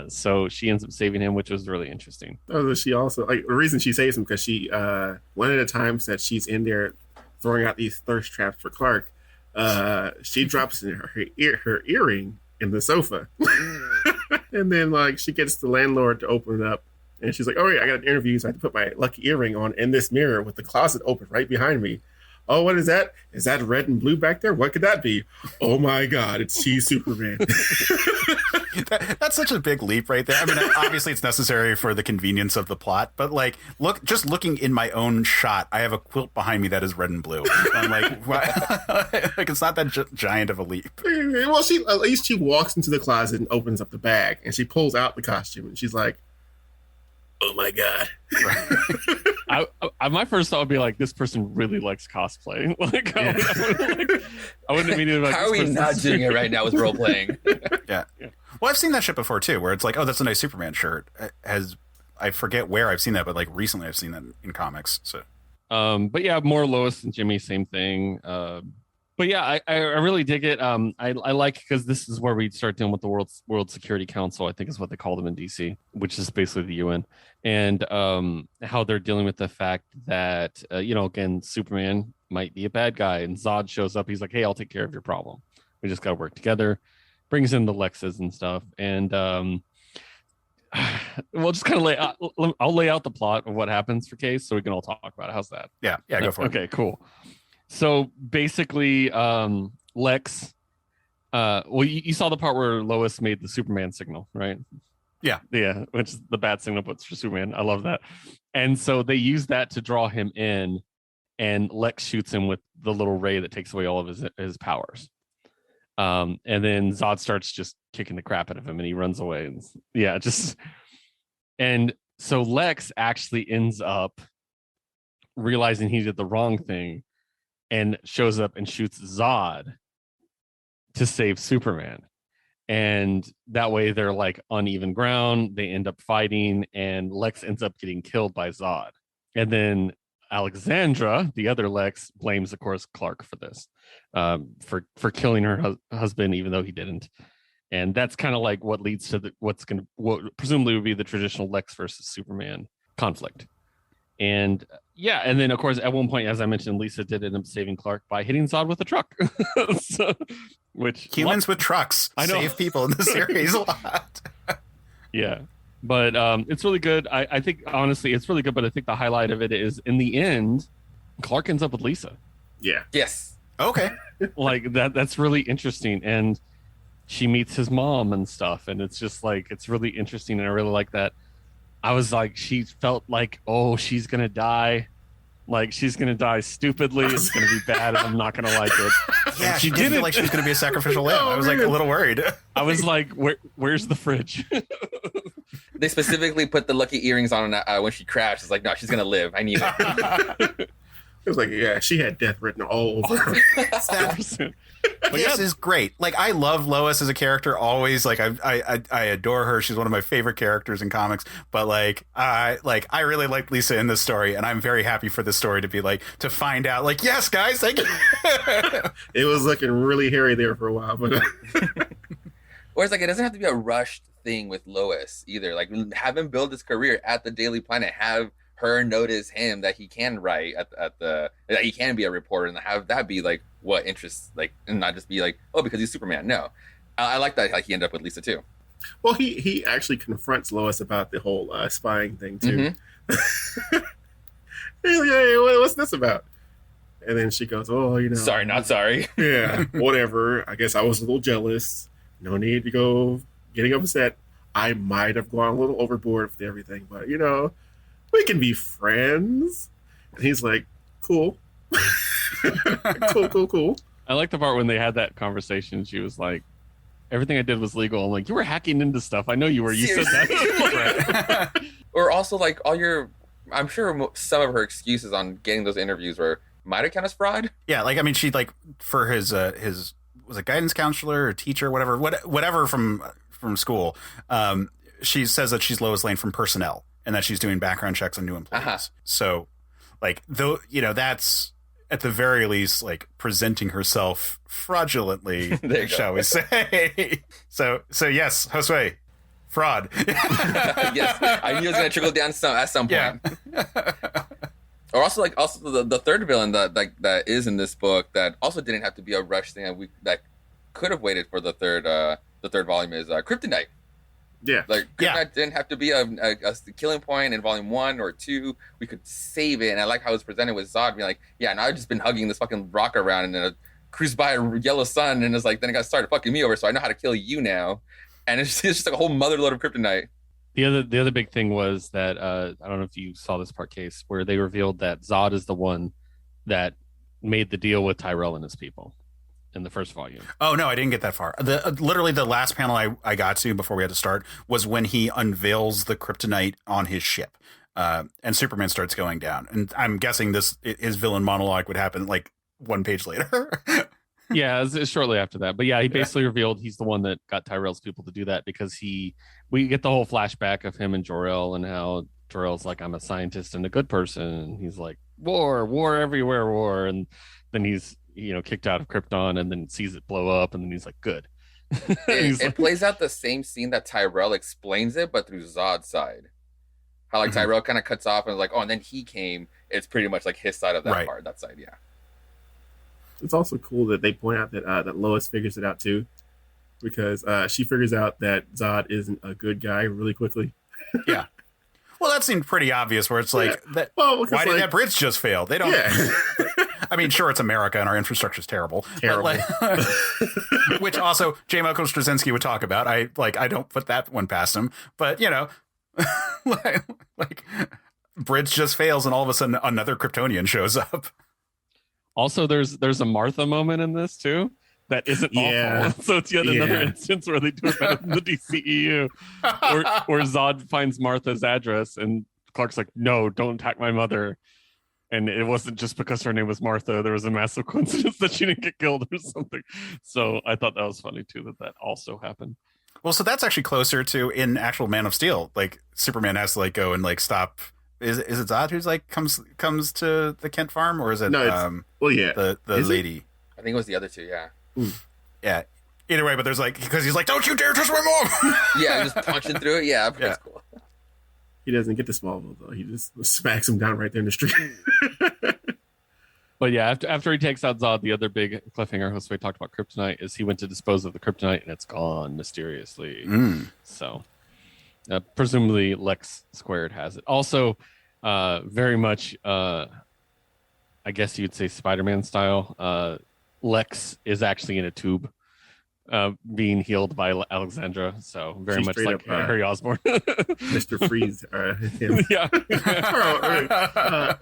So she ends up saving him, which was really interesting. Oh, she also the reason she saves him because she one of the times that she's in there throwing out these thirst traps for Clark, she drops in her earring in the sofa, and then she gets the landlord to open it up, and she's like, "Oh yeah, I got an interview, so I have to put my lucky earring on in this mirror with the closet open right behind me." Oh, what is that? Is that red and blue back there? What could that be? Oh my God, it's Superman. That's such a big leap right there. I mean, obviously it's necessary for the convenience of the plot, but looking in my own shot, I have a quilt behind me that is red and blue. I'm like, what? It's not that giant of a leap. Well, at least she walks into the closet and opens up the bag, and she pulls out the costume, and she's like, "Oh my God." My first thought would be like, this person really likes cosplay. Like, I wouldn't immediately like. How are we not doing it right now with role playing? Yeah. Well, I've seen that shit before too, where it's like, oh, that's a nice Superman shirt. I forget where I've seen that, but like recently I've seen that in comics. So, but yeah, more Lois and Jimmy, same thing. But yeah, I really dig it. I like, because this is where we start dealing with the World Security Council, I think is what they call them in DC, which is basically the UN, and how they're dealing with the fact that again, Superman might be a bad guy, and Zod shows up. He's like, hey, I'll take care of your problem. We just got to work together. Brings in the Lexes and stuff, and we'll just kind of I'll lay out the plot of what happens for Case, so we can all talk about it. How's that? Yeah, go for it. Okay, cool. So basically, Lex, well, you saw the part where Lois made the Superman signal, right? Yeah, which is the bat signal, but for Superman. I love that. And so they use that to draw him in, and Lex shoots him with the little ray that takes away all of his powers. And then Zod starts just kicking the crap out of him, and he runs away. And so Lex actually ends up realizing he did the wrong thing, and shows up and shoots Zod to save Superman. And that way they're like on even ground. They end up fighting, and Lex ends up getting killed by Zod. And then Alexandra, the other Lex, blames, of course, Clark for this, for killing her husband, even though he didn't. And that's kind of like what leads to what presumably would be the traditional Lex versus Superman conflict. And yeah, and then of course at one point, as I mentioned, Lisa did end up saving Clark by hitting Zod with a truck. Which humans with trucks save people in the series a lot. Yeah, but it's really good. I think honestly it's really good. But I think the highlight of it is in the end, Clark ends up with Lisa. Yeah. Yes. Okay. Like that's really interesting, and she meets his mom and stuff, and it's just like it's really interesting, and I really like that. I was like, she felt like, oh, she's gonna die, like she's gonna die stupidly. It's gonna be bad, and I'm not gonna like it. Yeah, she did feel like she was gonna be a sacrificial lamb. I was like a little worried. I was like, where's the fridge? They specifically put the lucky earrings on when she crashed. It's like, no, she's gonna live. I need it. It was like, yeah, she had death written all over her. This is great. Like, I love Lois as a character always. Like, I adore her. She's one of my favorite characters in comics. But I really liked Lisa in this story, and I'm very happy for this story to be like, to find out, like, yes, guys, thank you. It was looking really hairy there for a while, but whereas like it doesn't have to be a rushed thing with Lois either. Like, have him build his career at the Daily Planet, have her notice him that he can write that he can be a reporter, and have that be like what interests, like, and not just be like, oh, because he's Superman. No, I like that. Like, he ended up with Lisa too. Well, he actually confronts Lois about the whole spying thing too. Mm-hmm. He's like, hey, what's this about? And then she goes, oh, sorry, not sorry. Yeah, whatever. I guess I was a little jealous. No need to go getting upset. I might have gone a little overboard with everything, but we can be friends. And he's like, cool. Cool. I like the part when they had that conversation. She was like, everything I did was legal. I'm like, you were hacking into stuff. I know you were. You said that. Or also, like, I'm sure some of her excuses on getting those interviews might have count as fraud. Yeah, like, I mean, she, like, for his was it guidance counselor or teacher, whatever from school, she says that she's Lois Lane from personnel, and that she's doing background checks on new employees. Uh-huh. So, like, though, that's at the very least, like, presenting herself fraudulently, shall we say. So yes, Josue, fraud. Yes, I knew it was going to trickle down at some point. Yeah. Or also the third villain that is in this book that also didn't have to be a rush thing that could have waited for the third volume is Kryptonite. Yeah, like Kryptonite didn't have to be a killing point in volume 1 or 2. We could save it, and I like how it was presented with Zod being like, yeah, now I've just been hugging this fucking rock around and then it cruised by a yellow sun, and it's like, then it got started fucking me over, so I know how to kill you now, and it's just like a whole motherload of Kryptonite. The other big thing was that I don't know if you saw this part, Case, where they revealed that Zod is the one that made the deal with Tyrell and his people in the first volume. Oh no, I didn't get that far. Literally the last panel I got to before we had to start was when he unveils the kryptonite on his ship. and Superman starts going down. And I'm guessing his villain monologue would happen like one page later. Yeah, it's shortly after that. But yeah, he basically revealed he's the one that got Tyrell's people to do that because we get the whole flashback of him and Jor-El and how Jor-El's like, I'm a scientist and a good person. And he's like, war everywhere, war. And then he's, kicked out of Krypton and then sees it blow up. And then he's like, good. It plays out the same scene that Tyrell explains it, but through Zod's side. How like Tyrell kind of cuts off and is like, oh, and then he came. It's pretty much like his side of that part, that side, yeah. It's also cool that they point out that Lois figures it out too, because she figures out that Zod isn't a good guy really quickly. Yeah. Well, that seemed pretty obvious. Where it's like, why did that bridge just fail? They don't. Yeah. I mean, sure, it's America and our infrastructure is terrible. Terrible. Which also J. Michael Straczynski would talk about. I don't put that one past him. But like bridge just fails and all of a sudden another Kryptonian shows up. Also, there's a Martha moment in this too that isn't awful. So it's yet another instance where they do it better than the DCEU, where Zod finds Martha's address and Clark's like, no, don't attack my mother. And it wasn't just because her name was Martha. There was a massive coincidence that she didn't get killed or something. So I thought that was funny too, that also happened. Well, so that's actually closer to in actual Man of Steel. Like Superman has to like go and like stop. Is it Zod who's like comes to the Kent farm, or is it the lady? I think it was the other two. Yeah. Yeah. Either way, but there's like because he's like, don't you dare to swim off. Yeah, just punching through it. Yeah, that's cool. He doesn't get to Smallville though. He just smacks him down right there in the street. But yeah, after he takes out Zod, the other big cliffhanger Josue talked about kryptonite is he went to dispose of the kryptonite and it's gone mysteriously. So presumably Lex Squared has it. Also, very much, I guess you'd say Spider-Man style. Lex is actually in a tube, being healed by Alexandra. So very much like Harry Osborn. Mr. Freeze. Him. Yeah.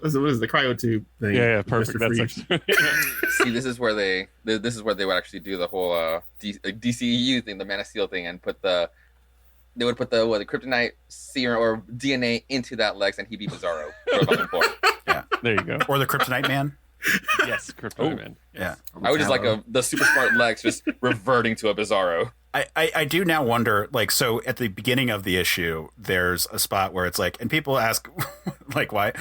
What is the cryo tube thing? Yeah, perfect. That's See, this is where they would actually do the whole DCEU thing, the Man of Steel thing, and they would put the kryptonite serum or DNA into that Lex, and he'd be Bizarro. Yeah, there you go. Or the Kryptonite Man. Yes, Kryptonite Man. Yeah, I would just like the super smart Lex just reverting to a Bizarro. I do now wonder, like, so at the beginning of the issue, there's a spot where it's like, and people ask, like, why?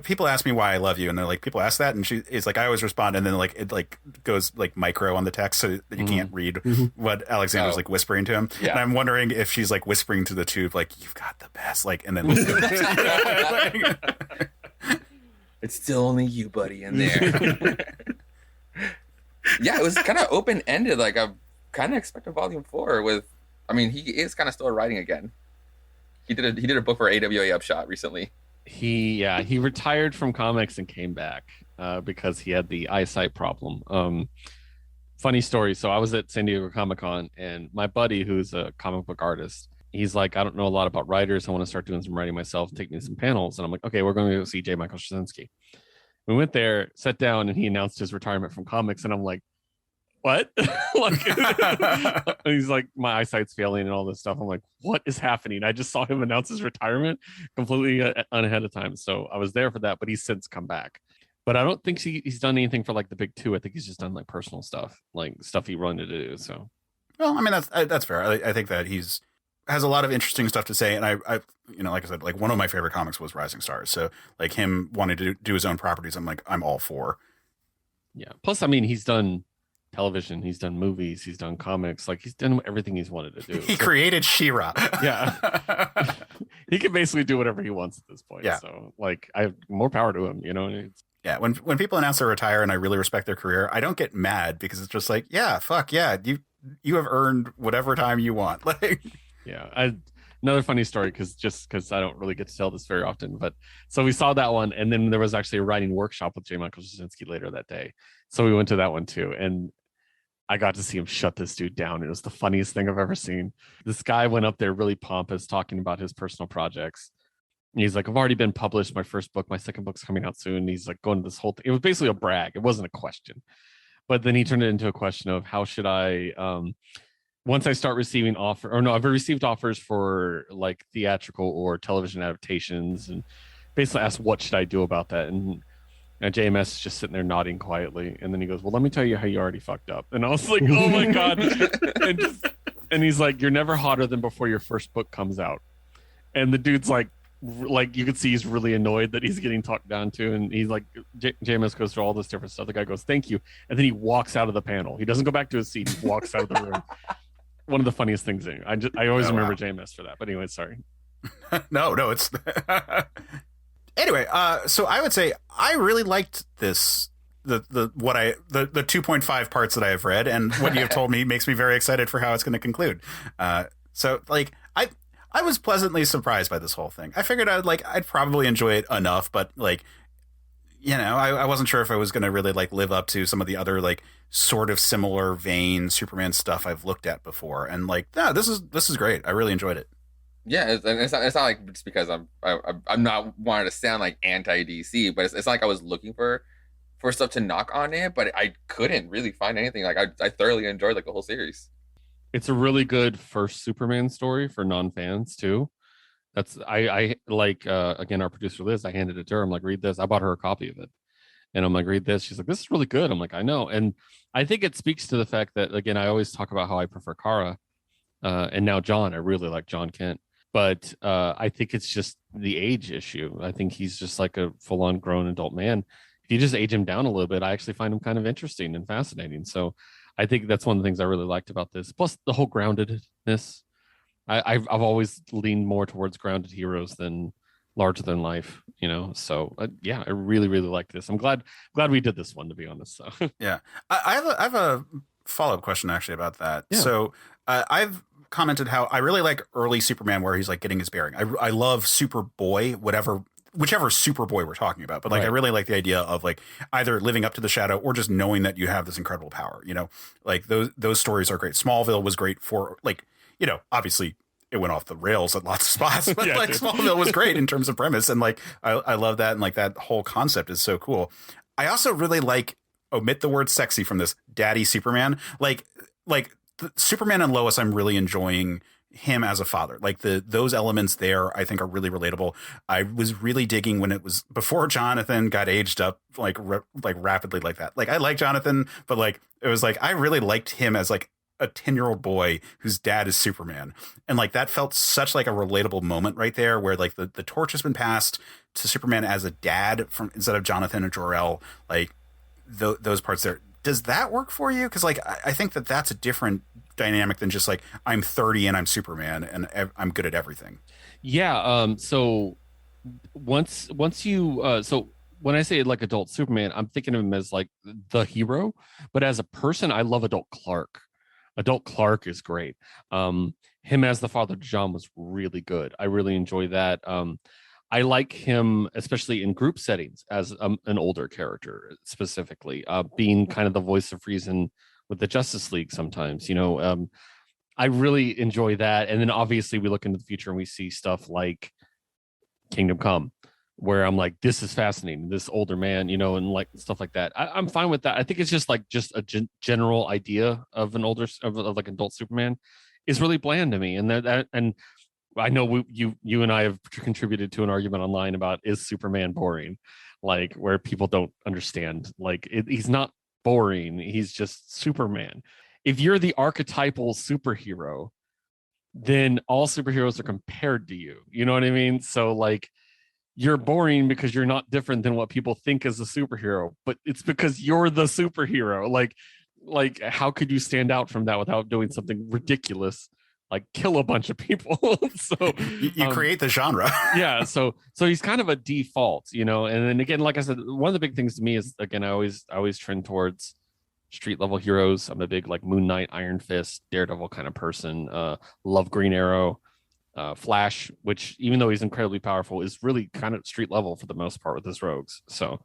People ask me why I love you, and they're like, people ask that, and it's like, I always respond, and then like it like goes like micro on the text, so that you can't read what Alexander's like whispering to him. Yeah. And I'm wondering if she's like whispering to the tube, like, you've got the best, like, and then. It's still only you, buddy, in there. Yeah, it was kind of open-ended. Like, I kind of expected Volume 4 with... I mean, he is kind of still writing again. He did a book for AWA Upshot recently. He retired from comics and came back because he had the eyesight problem. Funny story. So I was at San Diego Comic-Con, and my buddy, who's a comic book artist, he's like, I don't know a lot about writers. I want to start doing some writing myself, take me to some panels. And I'm like, okay, we're going to go see J. Michael Straczynski. We went there, sat down, and he announced his retirement from comics. And I'm like, what? Like, he's like, my eyesight's failing and all this stuff. I'm like, what is happening? I just saw him announce his retirement completely ahead of time. So I was there for that, but he's since come back. But I don't think he's done anything for like the big two. I think he's just done like personal stuff, like stuff he wanted to do. So, well, I mean, that's fair. I think that has a lot of interesting stuff to say, and I like I said, like one of my favorite comics was Rising Stars, so like him wanting to do his own properties, I'm all for. Yeah. Plus, I mean, he's done television, he's done movies, he's done comics, like he's done everything he's wanted to do. He created She-Ra. Yeah. He can basically do whatever he wants at this point. Yeah. So like, I have more power to him. Yeah. When people announce they retire, and I really respect their career, I don't get mad because it's just like, yeah, fuck yeah, you have earned whatever time you want. Like. Yeah, another funny story because I don't really get to tell this very often. But so we saw that one, and then there was actually a writing workshop with J. Michael Straczynski later that day. So we went to that one too, and I got to see him shut this dude down. It was the funniest thing I've ever seen. This guy went up there really pompous, talking about his personal projects. And he's like, I've already been published. My first book, my second book's coming out soon. And he's like going to this whole thing. It was basically a brag. It wasn't a question. But then he turned it into a question of how should I once I start receiving I've received offers for like theatrical or television adaptations, and basically asked what should I do about that, and JMS is just sitting there nodding quietly, and then he goes, "Well, let me tell you how you already fucked up." And I was like, "Oh my god!" and he's like, "You're never hotter than before your first book comes out." And the dude's like you could see he's really annoyed that he's getting talked down to, and he's like, JMS goes through all this different stuff. The guy goes, "Thank you," and then he walks out of the panel. He doesn't go back to his seat. He walks out of the room. One of the funniest things. I always remember JMS for that. But anyway, sorry. No, it's anyway. So I would say I really liked this. The 2.5 parts that I have read, and what you have told me makes me very excited for how it's going to conclude. So like I was pleasantly surprised by this whole thing. I figured I'd probably enjoy it enough, but like, you know, I wasn't sure if I was going to really like live up to some of the other like sort of similar vein Superman stuff I've looked at before. And like, no, this is great. I really enjoyed it. Yeah, it's not like just because I'm not wanting to sound like anti DC, but it's not like I was looking for stuff to knock on it, but I couldn't really find anything. Like I thoroughly enjoyed like the whole series. It's a really good first Superman story for non-fans too. That's I like again, our producer Liz, I handed it to her. I'm like, read this. I bought her a copy of it. And I'm like, read this. She's like, this is really good. I'm like, I know. And I think it speaks to the fact that, again, I always talk about how I prefer Kara. And now John, I really like John Kent. But I think it's just the age issue. I think he's just like a full-on grown adult man. If you just age him down a little bit, I actually find him kind of interesting and fascinating. So I think that's one of the things I really liked about this. Plus the whole groundedness. I've always leaned more towards grounded heroes than larger than life, you know. So yeah, I really like this. I'm glad we did this one, to be honest. So yeah, I have a follow-up question actually about that. Yeah. So I've commented how I really like early Superman where he's like getting his bearing. I love Superboy, whichever Superboy we're talking about, but like, right. I really like the idea of like either living up to the shadow or just knowing that you have this incredible power, you know, like those stories are great. Smallville was great for like, you know, obviously it went off the rails at lots of spots, but like Smallville was great in terms of premise. And like, I love that. And like that whole concept is so cool. I also really like, omit the word sexy from this, Daddy Superman. Like Superman and Lois, I'm really enjoying him as a father. Like those elements there, I think are really relatable. I was really digging when it was before Jonathan got aged up like rapidly like that. Like I like Jonathan, but like it was like I really liked him as like a 10-year-old boy whose dad is Superman. And like that felt such like a relatable moment right there where like the torch has been passed to Superman as a dad from instead of Jonathan or Jor-El. Like those parts there. Does that work for you? Because like I think that's a different dynamic than just like I'm 30 and I'm Superman and I'm good at everything. Yeah. So once you so when I say like adult Superman, I'm thinking of him as like the hero. But as a person, I love adult Clark. Adult Clark is great. Him as the father to John was really good. I really enjoy that. I like him, especially in group settings, as an older character, specifically being kind of the voice of reason with the Justice League sometimes. You know, I really enjoy that. And then obviously we look into the future and we see stuff like Kingdom Come, where I'm like, this is fascinating. This older man, you know, and like stuff like that. I'm fine with that. I think it's just like a general idea of an older of like adult Superman is really bland to me, and that and. I know you and I have contributed to an argument online about is Superman boring, like where people don't understand. Like he's not boring. He's just Superman. If you're the archetypal superhero, then all superheroes are compared to you. You know what I mean? So like you're boring because you're not different than what people think is a superhero, but it's because you're the superhero. Like how could you stand out from that without doing something ridiculous? Like kill a bunch of people. So you create the genre. Yeah. So he's kind of a default, you know. And then again, like I said, one of the big things to me is, again, I always trend towards street level heroes. I'm a big like Moon Knight, Iron Fist, Daredevil kind of person. Love Green Arrow, Flash, which even though he's incredibly powerful, is really kind of street level for the most part with his rogues. So.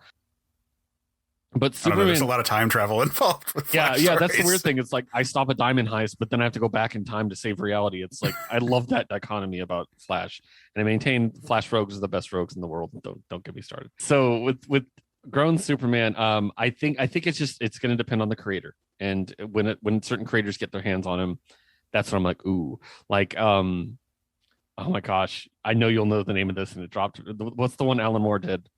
But Superman, there's a lot of time travel involved with yeah, stories. That's the weird thing. It's like I stop a diamond heist, but then I have to go back in time to save reality. It's like I love that dichotomy about Flash, and I maintain Flash rogues are the best rogues in the world. Don't get me started. So with grown Superman, I think it's going to depend on the creator, and when certain creators get their hands on him, That's when I'm like, ooh, like oh my gosh, I know you'll know the name of this, and it dropped. What's the one Alan Moore did?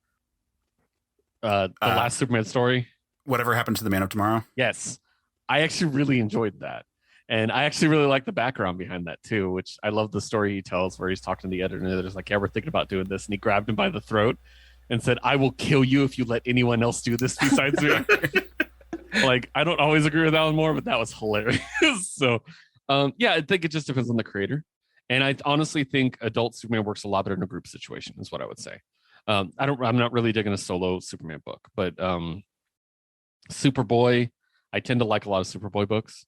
The last Superman story. Whatever Happened to the Man of Tomorrow. Yes, I actually really enjoyed that, and I actually really like the background behind that too. Which I love the story he tells, where he's talking to the editor, and the editor's like, "Yeah, we're thinking about doing this," and he grabbed him by the throat and said, "I will kill you if you let anyone else do this besides me." Like, I don't always agree with Alan Moore, but that was hilarious. So, yeah, I think it just depends on the creator. And I honestly think adult Superman works a lot better in a group situation, is what I would say. I'm not really digging a solo Superman book, but Superboy, I tend to like a lot of Superboy books.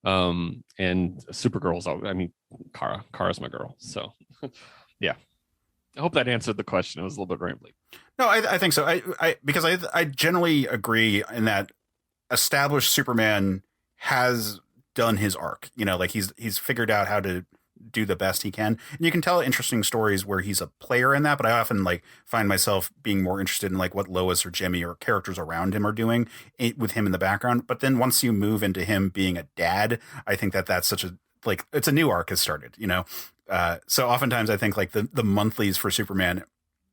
And Supergirl's, I mean, Kara's my girl. So, yeah. I hope that answered the question. It was a little bit rambly. No, I think so. Because I generally agree in that established Superman has done his arc. You know, like he's figured out how to do the best he can. And you can tell interesting stories where he's a player in that, but I often like find myself being more interested in like what Lois or Jimmy or characters around him are doing with him in the background. But then once you move into him being a dad, I think that's such a, like, it's a new arc has started, you know? So oftentimes I think like the monthlies for Superman,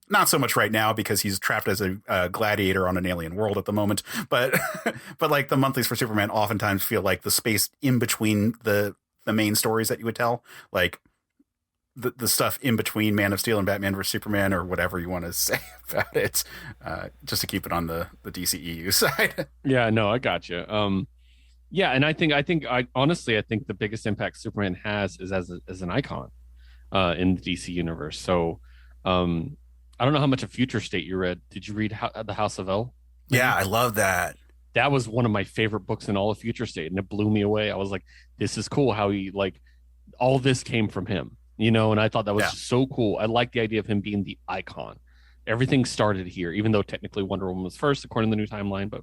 not so much right now because he's trapped as a gladiator on an alien world at the moment, but but like the monthlies for Superman oftentimes feel like the space in between the main stories that you would tell, like the stuff in between Man of Steel and Batman vs Superman, or whatever you want to say about it, just to keep it on the DCEU side. Yeah, no, I got you. Yeah, and I think honestly I think the biggest impact Superman has is as an icon in the DC universe. So I don't know how much of Future State you read. Did you read The House of L? Yeah, I love that. That was one of my favorite books in all of Future State, and it blew me away. I was like, this is cool how he, like, all this came from him, you know, and I thought that was so cool. I like the idea of him being the icon. Everything started here, even though technically Wonder Woman was first, according to the new timeline, but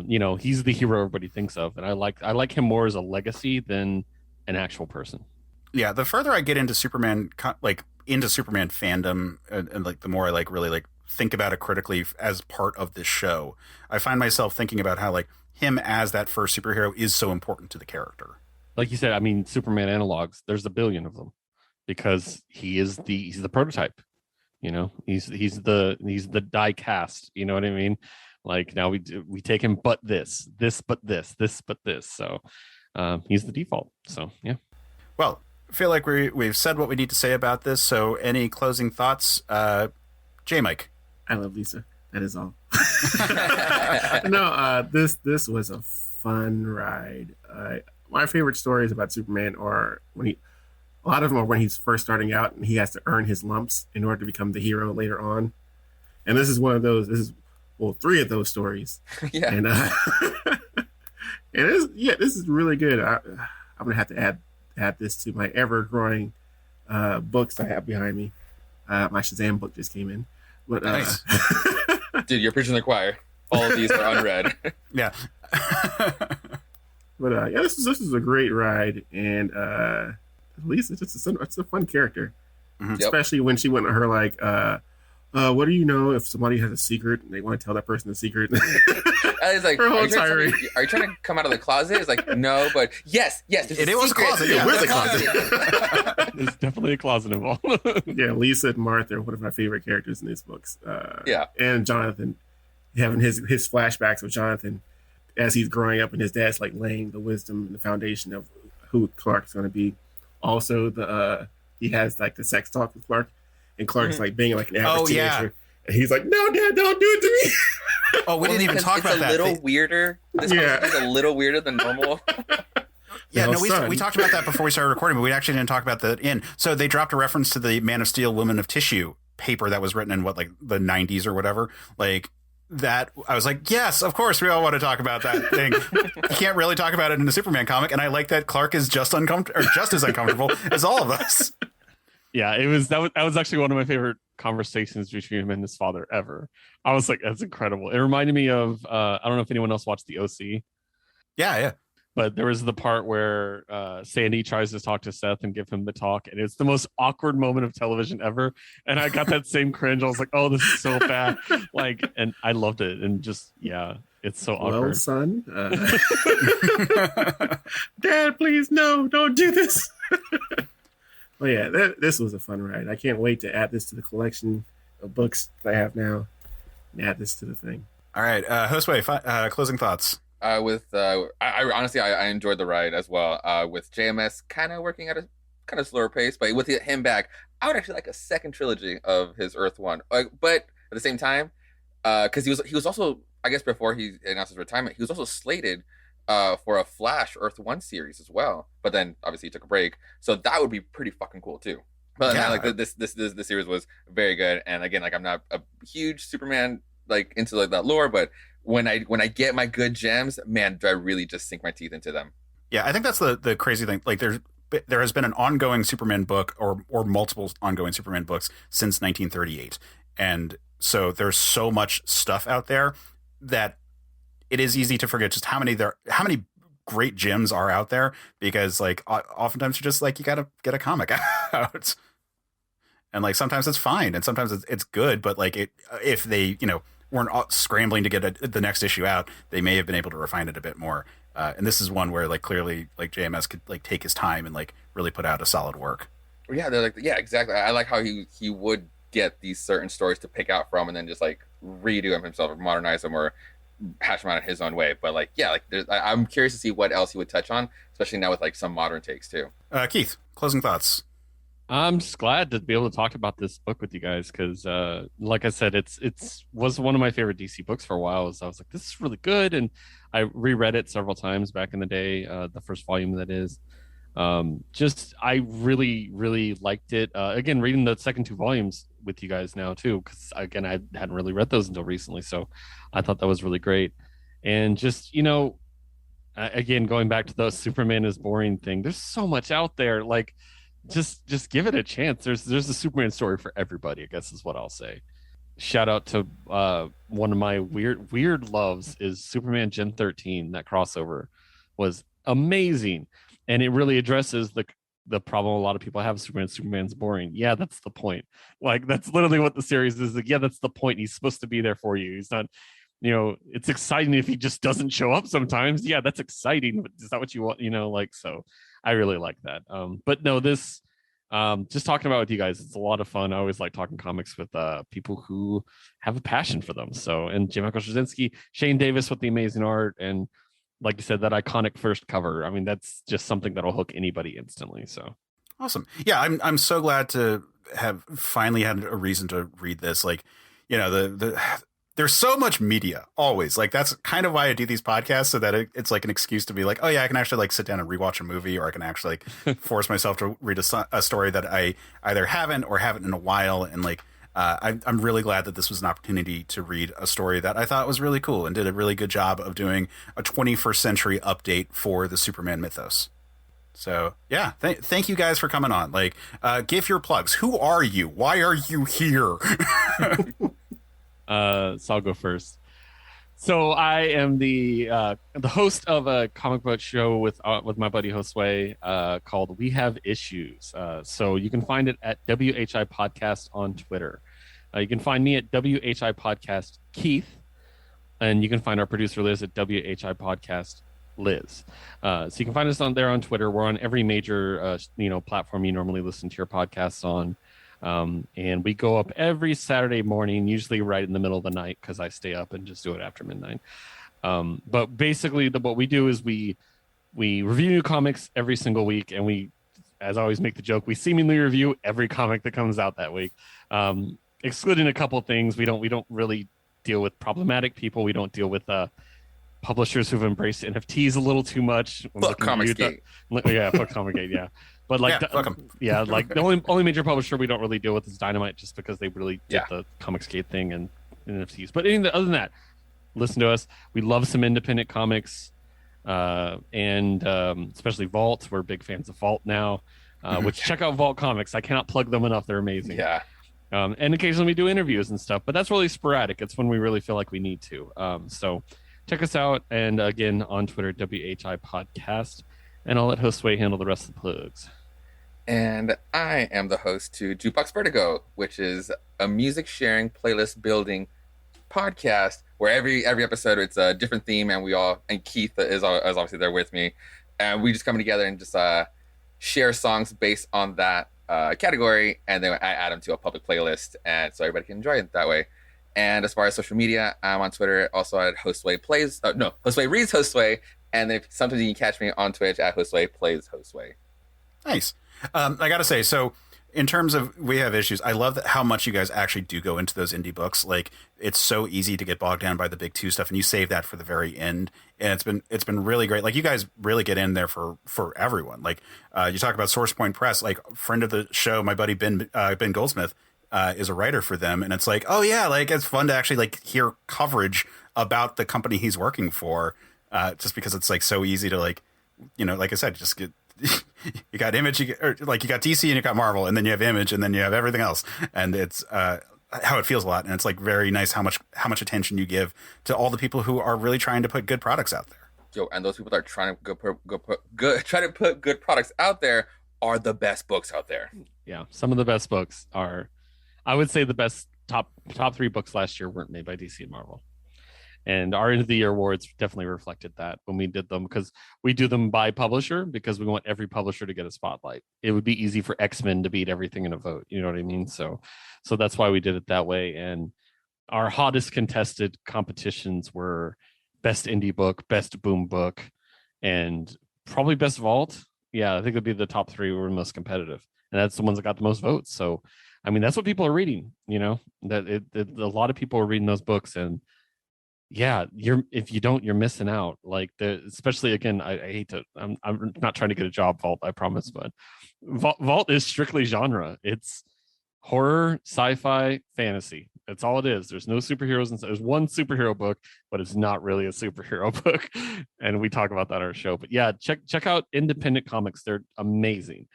you know, he's the hero everybody thinks of, and I like him more as a legacy than an actual person. Yeah, the further I get into Superman, like into Superman fandom, and like the more I like really like think about it critically as part of this show, I find myself thinking about how like him as that first superhero is so important to the character. Like you said, I mean, Superman analogs, there's a billion of them because he's the prototype. You know, he's the die cast. You know what I mean? Like now we take him, but this, but this, but this. So he's the default. So yeah. Well, I feel like we've said what we need to say about this. So any closing thoughts, Jmike? I love Lisa. That is all. No, this was a fun ride. My favorite stories about Superman are a lot of them are when he's first starting out and he has to earn his lumps in order to become the hero later on. And this is one of those. This is three of those stories. Yeah. And this is really good. I'm gonna have to add this to my ever-growing books I have behind me. My Shazam book just came in. But, nice. Dude, you're preaching to the choir. All of these are unread. Yeah. But yeah, this is a great ride, and at least it's a fun character, especially when she went to her like, what do you know if somebody has a secret and they want to tell that person the secret? I was like, are you trying to come out of the closet? It's like, no, but yes. It was a closet. Yeah, where's the closet? There's definitely a closet involved. Yeah, Lisa and Martha are one of my favorite characters in these books. Yeah, and Jonathan, having his flashbacks with Jonathan as he's growing up, and his dad's like laying the wisdom and the foundation of who Clark's going to be. Also, he has like the sex talk with Clark, and Clark's like being like an average teenager. And he's like, "No, Dad, don't do it to me." Oh, we didn't even talk about that. It's a little weirder. This is a little weirder than normal. Yeah, no, we talked about that before we started recording, but we actually didn't talk about that in. So they dropped a reference to the Man of Steel, Woman of Tissue paper that was written in like the 90s or whatever. Like that, I was like, yes, of course, we all want to talk about that thing. You can't really talk about it in a Superman comic, and I like that Clark is just as uncomfortable as all of us. Yeah, that was actually one of my favorite conversations between him and his father ever. I was like, that's incredible. It reminded me of I don't know if anyone else watched the OC. Yeah. But there was the part where Sandy tries to talk to Seth and give him the talk, and it's the most awkward moment of television ever. And I got that same cringe. I was like, oh, this is so bad. Like, and I loved it. And just, yeah, It's so Well, awkward. son, Dad, please no, don't do this. Oh yeah, this was a fun ride. I can't wait to add this to the collection of books that I have now and add this to the thing. All right, Josue, closing thoughts. I honestly I enjoyed the ride as well. With JMS kind of working at a kind of slower pace, but with him back, I would actually like a second trilogy of his Earth One. But at the same time, because he was also, I guess before he announced his retirement, he was also slated for a Flash Earth One series as well. But then obviously he took a break, so that would be pretty fucking cool too. But yeah, like this series was very good. And again, like I'm not a huge Superman like into like that lore, but when I get my good gems, man, do I really just sink my teeth into them. Yeah, I think that's the crazy thing. Like there has been an ongoing Superman book or multiple ongoing Superman books since 1938. And so there's so much stuff out there that it is easy to forget just how many great gems are out there, because like oftentimes you're just like, you got to get a comic out. And like sometimes it's fine and sometimes it's good, but like if they, weren't scrambling to get the next issue out, they may have been able to refine it a bit more. And this is one where like clearly like JMS could like take his time and like really put out a solid work. Yeah, they're like, yeah, exactly. I like how he would get these certain stories to pick out from and then just like redo them himself or modernize them or hash them out in his own way. But like, yeah, like I'm curious to see what else he would touch on, especially now with like some modern takes too. Keith, closing thoughts. I'm just glad to be able to talk about this book with you guys because, like I said, it's was one of my favorite DC books for a while. I was like, this is really good, and I reread it several times back in the day. The first volume that is, I really really liked it. Again, reading the second two volumes with you guys now too, because again I hadn't really read those until recently, so I thought that was really great. And just again going back to the Superman is boring thing, there's so much out there. Like, just give it a chance. There's a Superman story for everybody, I guess is what I'll say. Shout out to one of my weird loves is Superman Gen 13. That crossover was amazing, and it really addresses the problem a lot of people have. Superman's boring. Yeah, that's the point. Like, that's literally what the series is. Like, yeah, that's the point. He's supposed to be there for you. He's not, it's exciting if he just doesn't show up sometimes. Yeah, that's exciting, but is that what you want? So I really like that. But no, this just talking about it with you guys, it's a lot of fun. I always like talking comics with people who have a passion for them. So, and J. Michael Straczynski, Shane Davis with the amazing art, and like you said, that iconic first cover. I mean, that's just something that'll hook anybody instantly. So awesome. Yeah, I'm so glad to have finally had a reason to read this. Like, there's so much media always. Like, that's kind of why I do these podcasts, so that it's like an excuse to be like, oh yeah, I can actually like sit down and rewatch a movie, or I can actually like force myself to read a story that I either haven't in a while. And like, I'm really glad that this was an opportunity to read a story that I thought was really cool and did a really good job of doing a 21st century update for the Superman mythos. So yeah, thank you guys for coming on. Like, give your plugs. Who are you? Why are you here? So I'll go first. So I am the host of a comic book show with my buddy Josue called We Have Issues. So you can find it at WHI Podcast on Twitter. You can find me at WHI Podcast Keith, and you can find our producer Liz at WHI Podcast Liz. So you can find us on Twitter. We're on every major platform you normally listen to your podcasts on. And we go up every Saturday morning, usually right in the middle of the night, because I stay up and just do it after midnight. But basically, what we do is we review new comics every single week, and we, as I always make the joke, we seemingly review every comic that comes out that week, excluding a couple things. We don't really deal with problematic people. We don't deal with publishers who've embraced NFTs a little too much. Fuck Comicsgate. Yeah, fuck Comicsgate. Yeah. But like, like the only major publisher we don't really deal with is Dynamite, just because they really did the Comicsgate thing and NFTs. But other than that, listen to us. We love some independent comics, and especially Vault. We're big fans of Vault now. Which check out Vault Comics. I cannot plug them enough. They're amazing. Yeah. And occasionally we do interviews and stuff, but that's really sporadic. It's when we really feel like we need to. So check us out, and again on Twitter, WHI Podcast. And I'll let Josue handle the rest of the plugs. And I am the host to Jukebox Vertigo, which is a music sharing, playlist building podcast where every episode it's a different theme, and Keith is obviously there with me, and we just come together and just share songs based on that category, and then I add them to a public playlist, and so everybody can enjoy it that way. And as far as social media, I'm on Twitter also at Josue reads Josue, and then sometimes you can catch me on Twitch at Josue plays Josue. Nice. I gotta say, so in terms of We Have Issues, I love how much you guys actually do go into those indie books. Like, it's so easy to get bogged down by the big two stuff, and you save that for the very end. And it's been really great. Like, you guys really get in there for everyone. Like, you talk about Source Point Press, like, friend of the show, my buddy Ben Goldsmith is a writer for them, and it's like, oh yeah, like, it's fun to actually like hear coverage about the company he's working for, just because it's like so easy to, like, you know, like I said, just get. You got Image, you got DC, and you got Marvel, and then you have Image, and then you have everything else, and it's how it feels a lot, and it's like very nice how much attention you give to all the people who are really trying to put good products out there. Yo, and those people that are trying to put good products out there are the best books out there. Yeah, some of the best books are, I would say, the best top 3 books last year weren't made by DC and Marvel. And our end of the year awards definitely reflected that when we did them, because we do them by publisher, because we want every publisher to get a spotlight. It would be easy for X-Men to beat everything in a vote. You know what I mean? So that's why we did it that way. And our hottest contested competitions were best indie book, best boom book, and probably best vault. Yeah, I think it'd be the top 3 were most competitive. And that's the ones that got the most votes. So, I mean, that's what people are reading, you know, a lot of people are reading those books, and yeah, if you don't, you're missing out. Like, especially again, I hate to, I'm not trying to get a job, Vault, I promise, but Vault is strictly genre. It's horror, sci-fi, fantasy. That's all it is. There's no superheroes, and there's one superhero book, but it's not really a superhero book, and we talk about that on our show. But yeah, check out independent comics. They're amazing,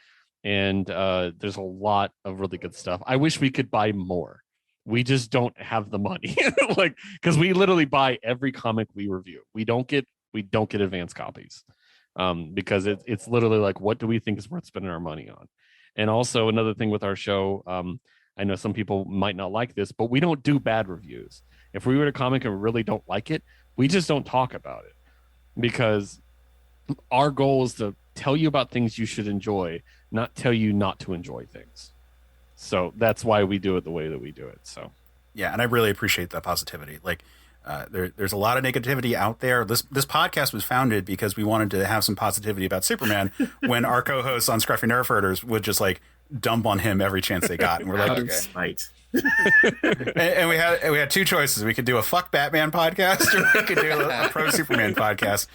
and there's a lot of really good stuff. I wish we could buy more. We just don't have the money, like, because we literally buy every comic we review. We don't get advance copies, because it's literally like, what do we think is worth spending our money on? And also another thing with our show, I know some people might not like this, but we don't do bad reviews. If we read a comic and really don't like it, we just don't talk about it, because our goal is to tell you about things you should enjoy, not tell you not to enjoy things. So that's why we do it the way that we do it. So, yeah, and I really appreciate that positivity. Like, there's a lot of negativity out there. This podcast was founded because we wanted to have some positivity about Superman when our co-hosts on Scruffy Nerf Herders would just like dump on him every chance they got, and we're like, spite. and we had 2 choices. We could do a fuck Batman podcast, or we could do a pro Superman podcast.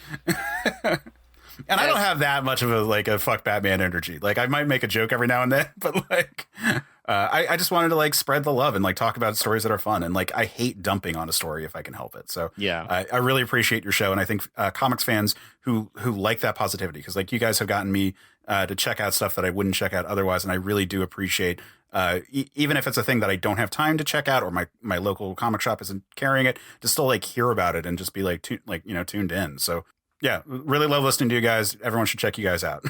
And I don't have that much of a fuck Batman energy. Like, I might make a joke every now and then, but like, I just wanted to like spread the love and like talk about stories that are fun. And like, I hate dumping on a story if I can help it. So yeah, I really appreciate your show. And I think comics fans who like that positivity, because like you guys have gotten me to check out stuff that I wouldn't check out otherwise. And I really do appreciate, even if it's a thing that I don't have time to check out, or my local comic shop isn't carrying it, to still like hear about it and just be like, tuned in. So yeah, really love listening to you guys. Everyone should check you guys out.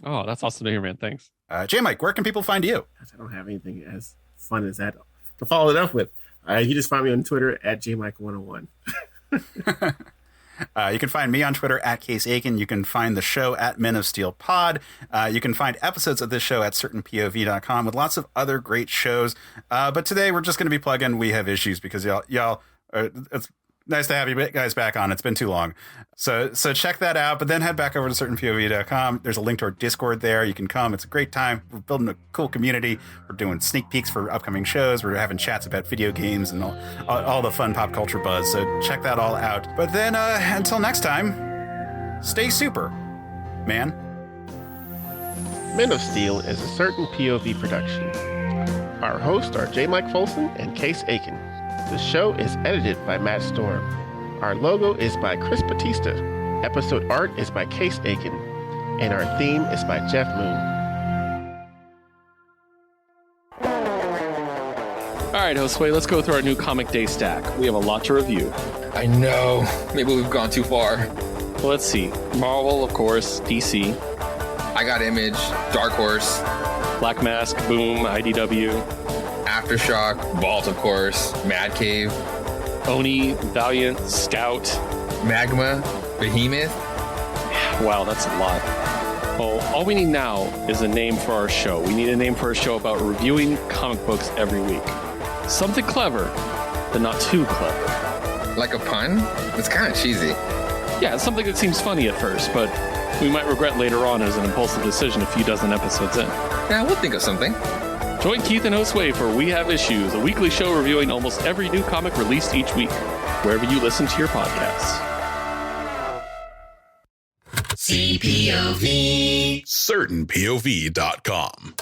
Oh, that's awesome to hear, man. Thanks. Jmike, where can people find you? I don't have anything as fun as that to follow it up with. You just find me on Twitter at jmike101. You can find me on Twitter at Case Aiken. You can find the show at Men of Steel Pod. You can find episodes of this show at certainpov.com with lots of other great shows. But today we're just going to be plugging We Have Issues, because y'all it's nice to have you guys back on. It's been too long. So check that out, but then head back over to certainpov.com. There's a link to our Discord there. You can come. It's a great time. We're building a cool community. We're doing sneak peeks for upcoming shows. We're having chats about video games and all the fun pop culture buzz. So check that all out. But then until next time, stay super, man. Men of Steel is a Certain POV production. Our hosts are Jmike Folsom and Case Aiken. The show is edited by Matt Storm. Our logo is by Chris Batista. Episode art is by Case Aiken. And our theme is by Jeff Moon. All right, Josue, let's go through our new Comic Day stack. We have a lot to review. I know. Maybe we've gone too far. Well, let's see. Marvel, of course. DC. I got Image, Dark Horse, Black Mask, Boom, IDW. Aftershock, Vault, of course, Mad Cave. Oni, Valiant, Scout. Magma, Behemoth. Wow, that's a lot. Well, all we need now is a name for our show. We need a name for a show about reviewing comic books every week. Something clever, but not too clever. Like a pun? It's kind of cheesy. Yeah, it's something that seems funny at first, but we might regret later on as an impulsive decision a few dozen episodes in. Yeah, we'll think of something. Join Keith and Josue for We Have Issues, a weekly show reviewing almost every new comic released each week, wherever you listen to your podcasts. CPOV. CertainPOV.com.